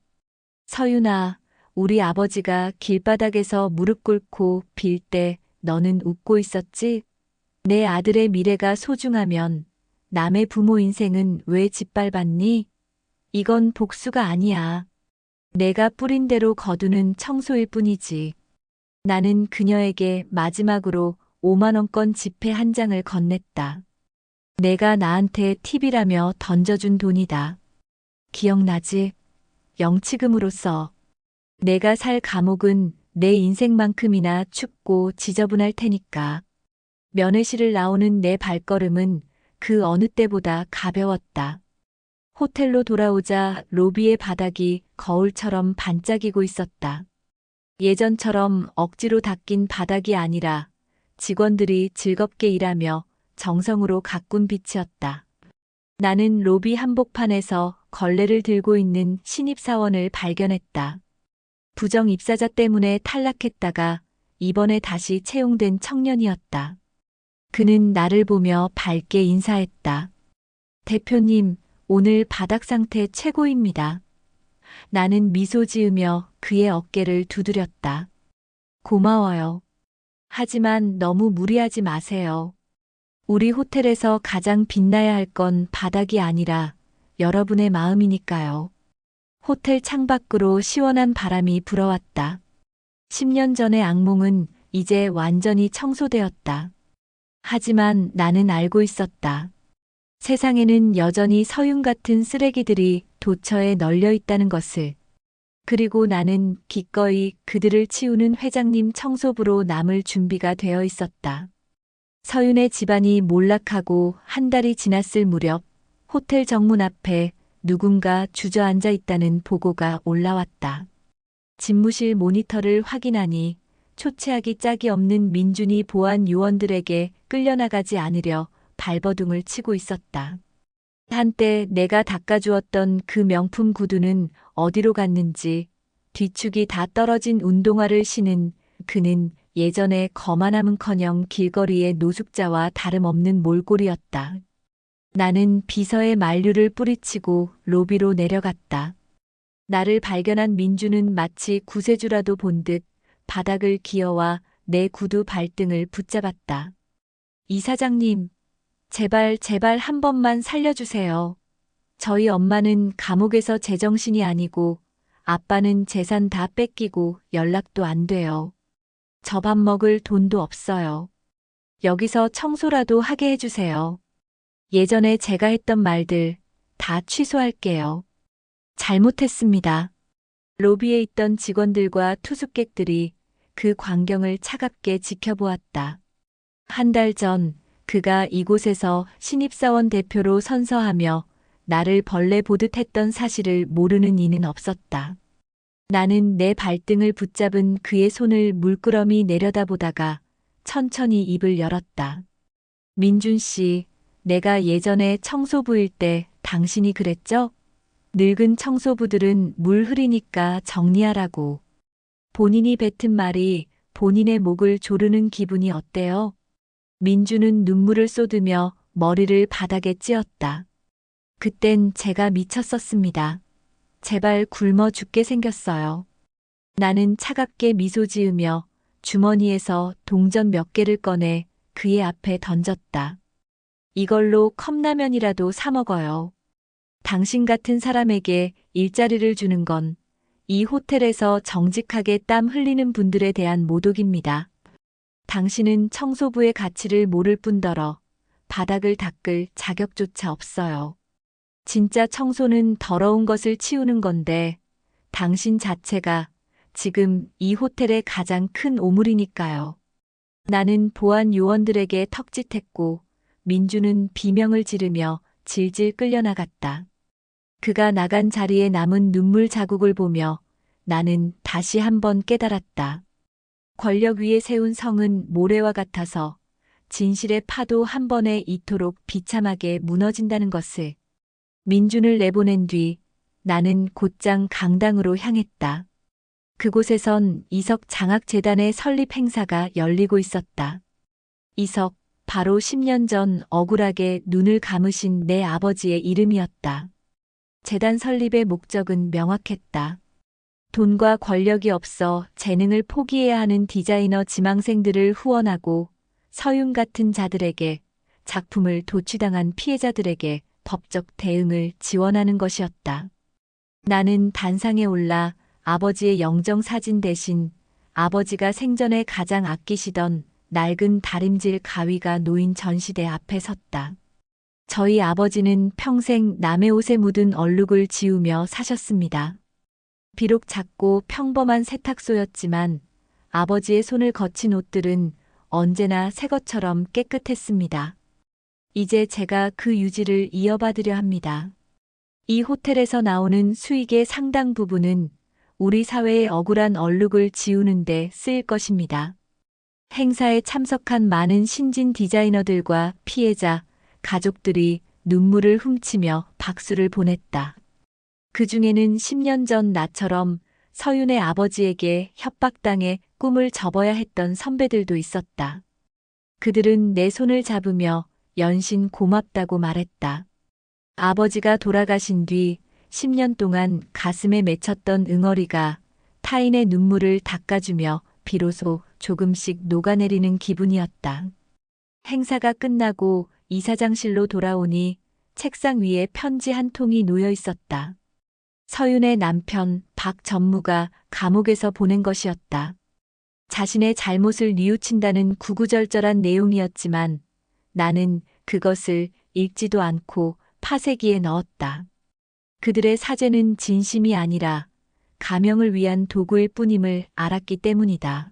서윤아, 우리 아버지가 길바닥에서 무릎 꿇고 빌 때 너는 웃고 있었지? 내 아들의 미래가 소중하면 남의 부모 인생은 왜 짓밟았니? 이건 복수가 아니야. 내가 뿌린 대로 거두는 청소일 뿐이지. 나는 그녀에게 마지막으로 5만 원권 지폐 한 장을 건넸다. 내가 나한테 팁이라며 던져준 돈이다. 기억나지? 영치금으로 써. 내가 살 감옥은 내 인생만큼이나 춥고 지저분할 테니까. 면회실을 나오는 내 발걸음은 그 어느 때보다 가벼웠다. 호텔로 돌아오자 로비의 바닥이 거울처럼 반짝이고 있었다. 예전처럼 억지로 닦인 바닥이 아니라 직원들이 즐겁게 일하며 정성으로 가꾼 빛이었다. 나는 로비 한복판에서 걸레를 들고 있는 신입사원을 발견했다. 부정 입사자 때문에 탈락했다가 이번에 다시 채용된 청년이었다. 그는 나를 보며 밝게 인사했다. 대표님, 오늘 바닥 상태 최고입니다. 나는 미소 지으며 그의 어깨를 두드렸다. 고마워요. 하지만 너무 무리하지 마세요. 우리 호텔에서 가장 빛나야 할 건 바닥이 아니라 여러분의 마음이니까요. 호텔 창밖으로 시원한 바람이 불어왔다. 10년 전의 악몽은 이제 완전히 청소되었다. 하지만 나는 알고 있었다. 세상에는 여전히 서윤 같은 쓰레기들이 도처에 널려 있다는 것을. 그리고 나는 기꺼이 그들을 치우는 회장님 청소부로 남을 준비가 되어 있었다. 서윤의 집안이 몰락하고 한 달이 지났을 무렵 호텔 정문 앞에 누군가 주저앉아 있다는 보고가 올라왔다. 집무실 모니터를 확인하니 초췌하기 짝이 없는 민준이 보안 요원들에게 끌려나가지 않으려 발버둥을 치고 있었다. 한때 내가 닦아주었던 그 명품 구두는 어디로 갔는지, 뒤축이 다 떨어진 운동화를 신은 그는 예전에 거만함은커녕 길거리의 노숙자와 다름없는 몰골이었다. 나는 비서에 만류를 뿌리치고 로비로 내려갔다. 나를 발견한 민주는 마치 구세주라도 본 듯 바닥을 기어와 내 구두 발등을 붙잡았다. 이사장님, 제발 한 번만 살려주세요. 저희 엄마는 감옥에서 제정신이 아니고 아빠는 재산 다 뺏기고 연락도 안 돼요. 저 밥 먹을 돈도 없어요. 여기서 청소라도 하게 해주세요. 예전에 제가 했던 말들 다 취소할게요. 잘못했습니다. 로비에 있던 직원들과 투숙객들이 그 광경을 차갑게 지켜보았다. 한 달 전 그가 이곳에서 신입사원 대표로 선서하며 나를 벌레 보듯 했던 사실을 모르는 이는 없었다. 나는 내 발등을 붙잡은 그의 손을 물끄러미 내려다보다가 천천히 입을 열었다. 민준 씨, 내가 예전에 청소부일 때 당신이 그랬죠? 늙은 청소부들은 물 흐리니까 정리하라고. 본인이 뱉은 말이 본인의 목을 조르는 기분이 어때요? 민주는 눈물을 쏟으며 머리를 바닥에 찧었다. 그땐 제가 미쳤었습니다. 제발 굶어 죽게 생겼어요. 나는 차갑게 미소 지으며 주머니에서 동전 몇 개를 꺼내 그의 앞에 던졌다. 이걸로 컵라면이라도 사 먹어요. 당신 같은 사람에게 일자리를 주는 건 이 호텔에서 정직하게 땀 흘리는 분들에 대한 모독입니다. 당신은 청소부의 가치를 모를 뿐더러 바닥을 닦을 자격조차 없어요. 진짜 청소는 더러운 것을 치우는 건데 당신 자체가 지금 이 호텔의 가장 큰 오물이니까요. 나는 보안 요원들에게 턱짓했고 민주는 비명을 지르며 질질 끌려나갔다. 그가 나간 자리에 남은 눈물 자국을 보며 나는 다시 한번 깨달았다. 권력 위에 세운 성은 모래와 같아서 진실의 파도 한 번에 이토록 비참하게 무너진다는 것을. 민준을 내보낸 뒤 나는 곧장 강당으로 향했다. 그곳에선 이석 장학재단의 설립 행사가 열리고 있었다. 이석, 바로 10년 전 억울하게 눈을 감으신 내 아버지의 이름이었다. 재단 설립의 목적은 명확했다. 돈과 권력이 없어 재능을 포기해야 하는 디자이너 지망생들을 후원하고 서윤 같은 자들에게 작품을 도취당한 피해자들에게 법적 대응을 지원하는 것이었다. 나는 단상에 올라 아버지의 영정사진 대신 아버지가 생전에 가장 아끼시던 낡은 다림질 가위가 놓인 전시대 앞에 섰다. 저희 아버지는 평생 남의 옷에 묻은 얼룩을 지우며 사셨습니다. 비록 작고 평범한 세탁소였지만 아버지의 손을 거친 옷들은 언제나 새 것처럼 깨끗했습니다. 이제 제가 그 유지를 이어받으려 합니다. 이 호텔에서 나오는 수익의 상당 부분은 우리 사회의 억울한 얼룩을 지우는 데 쓰일 것입니다. 행사에 참석한 많은 신진 디자이너들과 피해자, 가족들이 눈물을 훔치며 박수를 보냈다. 그 중에는 10년 전 나처럼 서윤의 아버지에게 협박당해 꿈을 접어야 했던 선배들도 있었다. 그들은 내 손을 잡으며 연신 고맙다고 말했다. 아버지가 돌아가신 뒤 10년 동안 가슴에 맺혔던 응어리가 타인의 눈물을 닦아주며 비로소 조금씩 녹아내리는 기분이었다. 행사가 끝나고 이사장실로 돌아오니 책상 위에 편지 한 통이 놓여 있었다. 서윤의 남편 박 전무가 감옥에서 보낸 것이었다. 자신의 잘못을 뉘우친다는 구구절절한 내용이었지만 나는 그것을 읽지도 않고 파쇄기에 넣었다. 그들의 사죄는 진심이 아니라 가명을 위한 도구일 뿐임을 알았기 때문이다.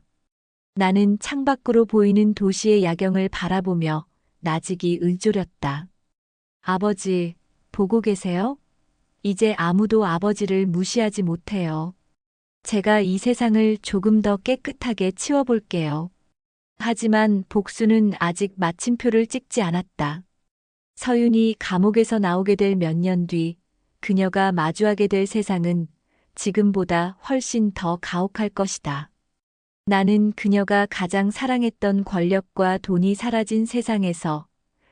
나는 창밖으로 보이는 도시의 야경을 바라보며 나직이 을조렸다. 아버지, 보고 계세요? 이제 아무도 아버지를 무시하지 못해요. 제가 이 세상을 조금 더 깨끗하게 치워볼게요. 하지만 복수는 아직 마침표를 찍지 않았다. 서윤이 감옥에서 나오게 될 몇 년 뒤 그녀가 마주하게 될 세상은 지금보다 훨씬 더 가혹할 것이다. 나는 그녀가 가장 사랑했던 권력과 돈이 사라진 세상에서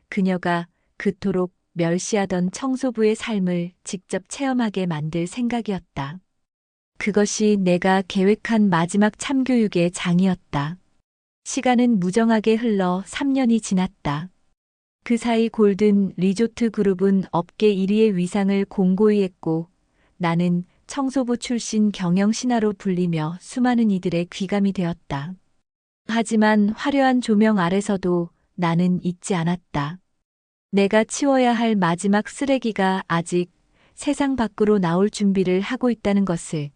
그녀가 그토록 멸시하던 청소부의 삶을 직접 체험하게 만들 생각이었다. 그것이 내가 계획한 마지막 참교육의 장이었다. 시간은 무정하게 흘러 3년이 지났다. 그 사이 골든 리조트 그룹은 업계 1위의 위상을 공고히 했고 나는 청소부 출신 경영신하로 불리며 수많은 이들의 귀감이 되었다. 하지만 화려한 조명 아래서도 나는 잊지 않았다. 내가 치워야 할 마지막 쓰레기가 아직 세상 밖으로 나올 준비를 하고 있다는 것을.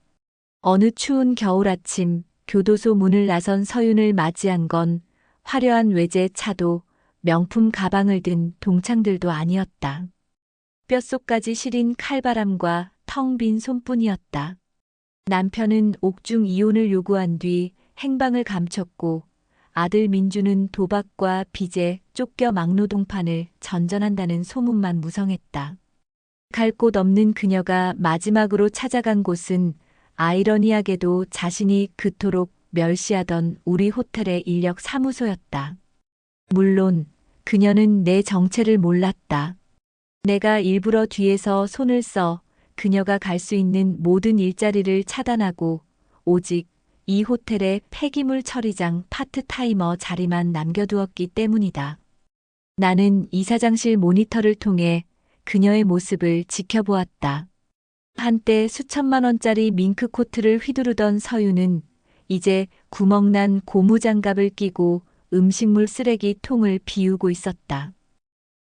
어느 추운 겨울 아침 교도소 문을 나선 서윤을 맞이한 건 화려한 외제차도 명품 가방을 든 동창들도 아니었다. 뼛속까지 시린 칼바람과 텅 빈 손뿐이었다. 남편은 옥중 이혼을 요구한 뒤 행방을 감췄고 아들 민주는 도박과 빚에 쫓겨 막노동판을 전전한다는 소문만 무성했다. 갈 곳 없는 그녀가 마지막으로 찾아간 곳은 아이러니하게도 자신이 그토록 멸시하던 우리 호텔의 인력 사무소였다. 물론 그녀는 내 정체를 몰랐다. 내가 일부러 뒤에서 손을 써 그녀가 갈 수 있는 모든 일자리를 차단하고 오직 이 호텔의 폐기물 처리장 파트타이머 자리만 남겨두었기 때문이다. 나는 이사장실 모니터를 통해 그녀의 모습을 지켜보았다. 한때 수천만 원짜리 밍크 코트를 휘두르던 서유는 이제 구멍난 고무장갑을 끼고 음식물 쓰레기 통을 비우고 있었다.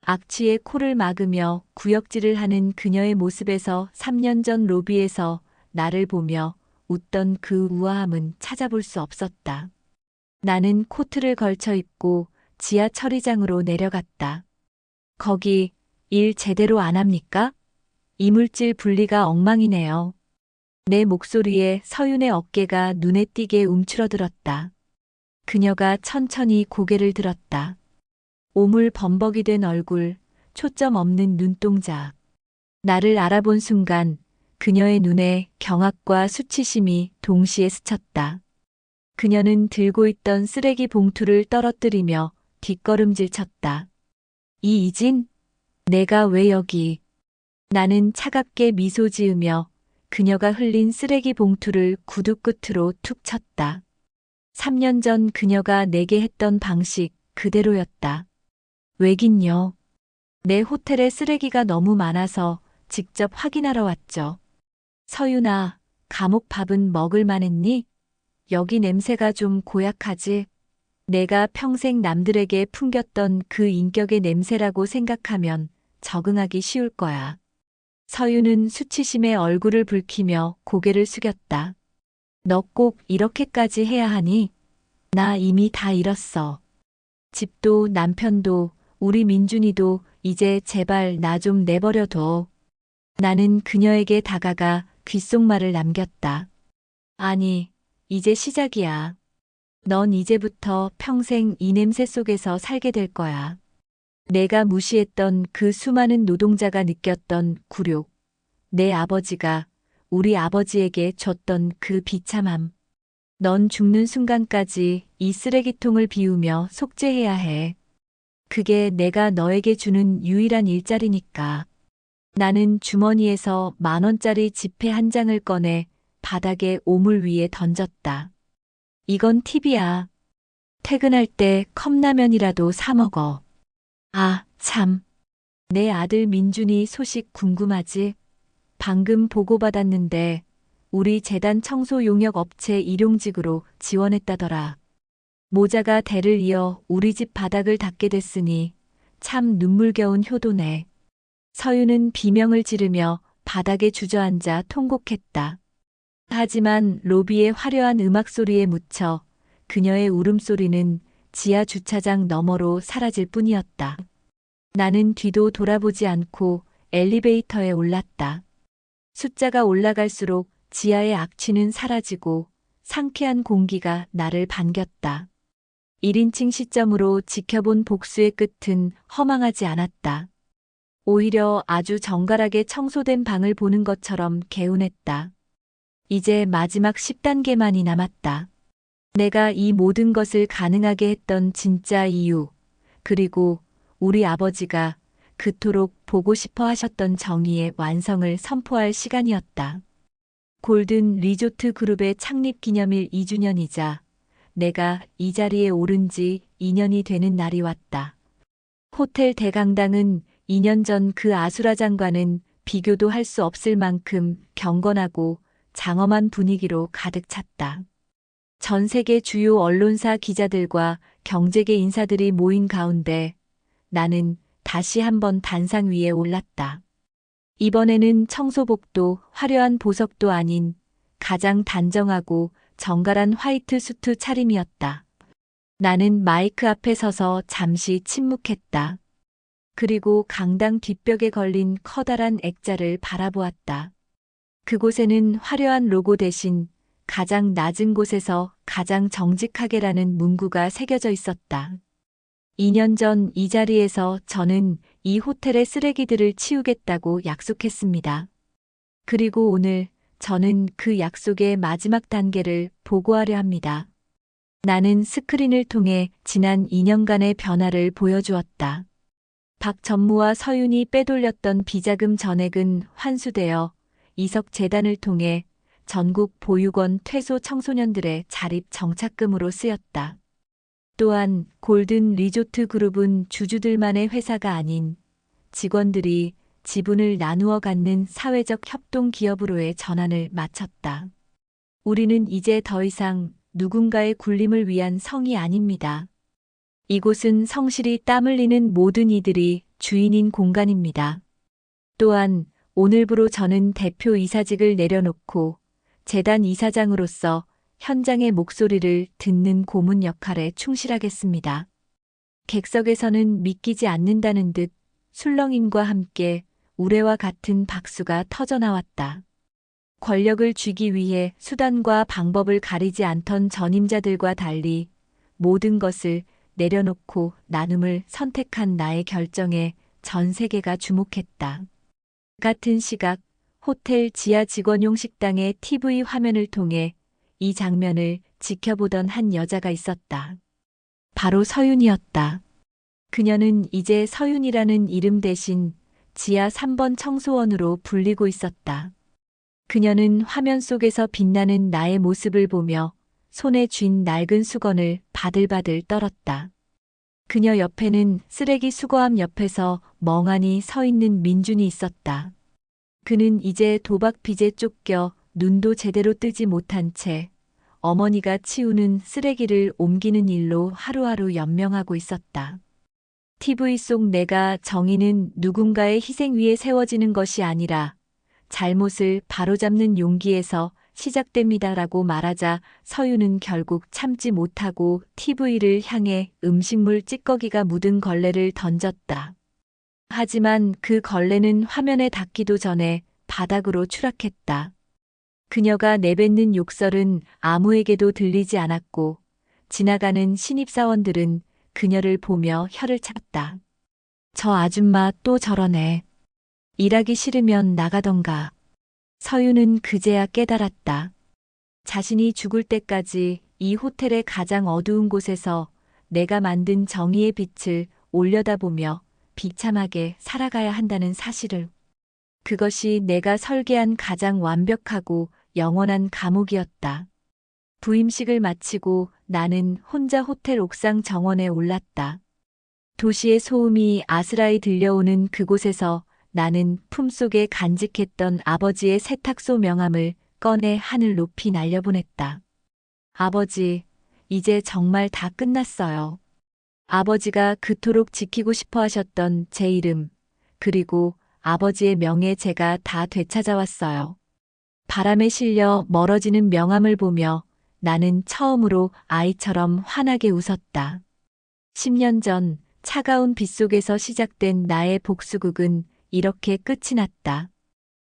악취에 코를 막으며 구역질을 하는 그녀의 모습에서 3년 전 로비에서 나를 보며 웃던 그 우아함은 찾아볼 수 없었다. 나는 코트를 걸쳐 입고 지하 처리장으로 내려갔다. 거기 일 제대로 안 합니까? 이물질 분리가 엉망이네요. 내 목소리에 서윤의 어깨가 눈에 띄게 움츠러들었다. 그녀가 천천히 고개를 들었다. 오물 범벅이 된 얼굴, 초점 없는 눈동자. 나를 알아본 순간 그녀의 눈에 경악과 수치심이 동시에 스쳤다. 그녀는 들고 있던 쓰레기 봉투를 떨어뜨리며 뒷걸음질 쳤다. 이진? 내가 왜 여기? 나는 차갑게 미소 지으며 그녀가 흘린 쓰레기 봉투를 구두 끝으로 툭 쳤다. 3년 전 그녀가 내게 했던 방식 그대로였다. 왜긴요? 내 호텔에 쓰레기가 너무 많아서 직접 확인하러 왔죠. 서윤아, 감옥 밥은 먹을 만했니? 여기 냄새가 좀 고약하지? 내가 평생 남들에게 풍겼던 그 인격의 냄새라고 생각하면 적응하기 쉬울 거야. 서윤은 수치심에 얼굴을 붉히며 고개를 숙였다. 너 꼭 이렇게까지 해야 하니? 나 이미 다 잃었어. 집도 남편도 우리 민준이도 이제 제발 나 좀 내버려둬. 나는 그녀에게 다가가 귓속말을 남겼다. 아니, 이제 시작이야. 넌 이제부터 평생 이 냄새 속에서 살게 될 거야. 내가 무시했던 그 수많은 노동자가 느꼈던 굴욕. 내 아버지가 우리 아버지에게 줬던 그 비참함. 넌 죽는 순간까지 이 쓰레기통을 비우며 속죄해야 해. 그게 내가 너에게 주는 유일한 일자리니까. 나는 주머니에서 10,000원짜리 지폐 한 장을 꺼내 바닥에 오물 위에 던졌다. 이건 팁이야. 퇴근할 때 컵라면이라도 사 먹어. 아, 참. 내 아들 민준이 소식 궁금하지? 방금 보고받았는데 우리 재단 청소 용역 업체 일용직으로 지원했다더라. 모자가 대를 이어 우리 집 바닥을 닦게 됐으니 참 눈물겨운 효도네. 서윤은 비명을 지르며 바닥에 주저앉아 통곡했다. 하지만 로비의 화려한 음악 소리에 묻혀 그녀의 울음소리는 지하 주차장 너머로 사라질 뿐이었다. 나는 뒤도 돌아보지 않고 엘리베이터에 올랐다. 숫자가 올라갈수록 지하의 악취는 사라지고 상쾌한 공기가 나를 반겼다. 1인칭 시점으로 지켜본 복수의 끝은 허망하지 않았다. 오히려 아주 정갈하게 청소된 방을 보는 것처럼 개운했다. 이제 마지막 10단계만이 남았다. 내가 이 모든 것을 가능하게 했던 진짜 이유, 그리고 우리 아버지가 그토록 보고 싶어 하셨던 정의의 완성을 선포할 시간이었다. 골든 리조트 그룹의 창립 기념일 2주년이자 내가 이 자리에 오른 지 2년이 되는 날이 왔다. 호텔 대강당은 2년 전 그 아수라장과는 비교도 할 수 없을 만큼 경건하고 장엄한 분위기로 가득 찼다. 전 세계 주요 언론사 기자들과 경제계 인사들이 모인 가운데 나는 다시 한번 단상 위에 올랐다. 이번에는 청소복도 화려한 보석도 아닌 가장 단정하고 정갈한 화이트 수트 차림이었다. 나는 마이크 앞에 서서 잠시 침묵했다. 그리고 강당 뒷벽에 걸린 커다란 액자를 바라보았다. 그곳에는 화려한 로고 대신 가장 낮은 곳에서 가장 정직하게라는 문구가 새겨져 있었다. 2년 전 이 자리에서 저는 이 호텔의 쓰레기들을 치우겠다고 약속했습니다. 그리고 오늘 저는 그 약속의 마지막 단계를 보고하려 합니다. 나는 스크린을 통해 지난 2년간의 변화를 보여주었다. 박 전무와 서윤이 빼돌렸던 비자금 전액은 환수되어 이석재단을 통해 전국 보육원 퇴소 청소년들의 자립 정착금으로 쓰였다. 또한 골든 리조트 그룹은 주주들만의 회사가 아닌 직원들이 지분을 나누어 갖는 사회적 협동 기업으로의 전환을 마쳤다. 우리는 이제 더 이상 누군가의 굴림을 위한 성이 아닙니다. 이곳은 성실히 땀 흘리는 모든 이들이 주인인 공간입니다. 또한 오늘부로 저는 대표 이사직을 내려놓고 재단 이사장으로서 현장의 목소리를 듣는 고문 역할에 충실하겠습니다. 객석에서는 믿기지 않는다는 듯 술렁임과 함께 우레와 같은 박수가 터져나왔다. 권력을 쥐기 위해 수단과 방법을 가리지 않던 전임자들과 달리 모든 것을 내려놓고 나눔을 선택한 나의 결정에 전 세계가 주목했다. 같은 시각 호텔 지하 직원용 식당의 TV 화면을 통해 이 장면을 지켜보던 한 여자가 있었다. 바로 서윤이었다. 그녀는 이제 서윤이라는 이름 대신 지하 3번 청소원으로 불리고 있었다. 그녀는 화면 속에서 빛나는 나의 모습을 보며 손에 쥔 낡은 수건을 바들바들 떨었다. 그녀 옆에는 쓰레기 수거함 옆에서 멍하니 서 있는 민준이 있었다. 그는 이제 도박 빚에 쫓겨 눈도 제대로 뜨지 못한 채 어머니가 치우는 쓰레기를 옮기는 일로 하루하루 연명하고 있었다. TV 속 내가 정의는 누군가의 희생 위에 세워지는 것이 아니라 잘못을 바로잡는 용기에서 시작됩니다라고 말하자 서윤은 결국 참지 못하고 TV를 향해 음식물 찌꺼기가 묻은 걸레를 던졌다. 하지만 그 걸레는 화면에 닿기도 전에 바닥으로 추락했다. 그녀가 내뱉는 욕설은 아무에게도 들리지 않았고 지나가는 신입사원들은 그녀를 보며 혀를 찼다. 저 아줌마 또 저러네. 일하기 싫으면 나가던가. 서윤은 그제야 깨달았다. 자신이 죽을 때까지 이 호텔의 가장 어두운 곳에서 내가 만든 정의의 빛을 올려다보며 비참하게 살아가야 한다는 사실을. 그것이 내가 설계한 가장 완벽하고 영원한 감옥이었다. 부임식을 마치고 나는 혼자 호텔 옥상 정원에 올랐다. 도시의 소음이 아스라이 들려오는 그곳에서 나는 품속에 간직했던 아버지의 세탁소 명함을 꺼내 하늘 높이 날려보냈다. 아버지, 이제 정말 다 끝났어요. 아버지가 그토록 지키고 싶어 하셨던 제 이름, 그리고 아버지의 명예 제가 다 되찾아왔어요. 바람에 실려 멀어지는 명함을 보며 나는 처음으로 아이처럼 환하게 웃었다. 10년 전 차가운 빗속에서 시작된 나의 복수극은 이렇게 끝이 났다.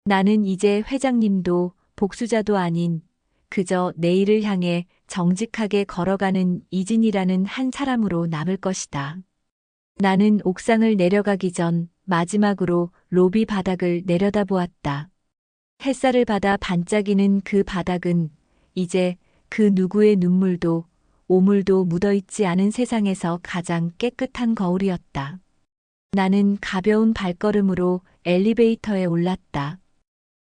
나는 이제 회장님도 복수자도 아닌 그저 내일을 향해 정직하게 걸어가는 이진이라는 한 사람으로 남을 것이다. 나는 옥상을 내려가기 전 마지막으로 로비 바닥을 내려다보았다. 햇살을 받아 반짝이는 그 바닥은 이제 그 누구의 눈물도 오물도 묻어있지 않은 세상에서 가장 깨끗한 거울이었다. 나는 가벼운 발걸음으로 엘리베이터에 올랐다.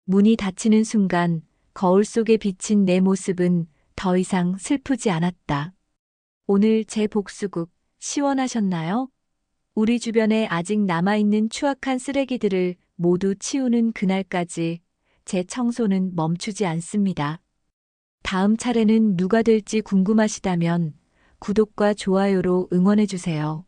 문이 닫히는 순간 거울 속에 비친 내 모습은 더 이상 슬프지 않았다. 오늘 제 복수국 시원하셨나요? 우리 주변에 아직 남아있는 추악한 쓰레기들을 모두 치우는 그날까지 제 청소는 멈추지 않습니다. 다음 차례는 누가 될지 궁금하시다면 구독과 좋아요로 응원해주세요.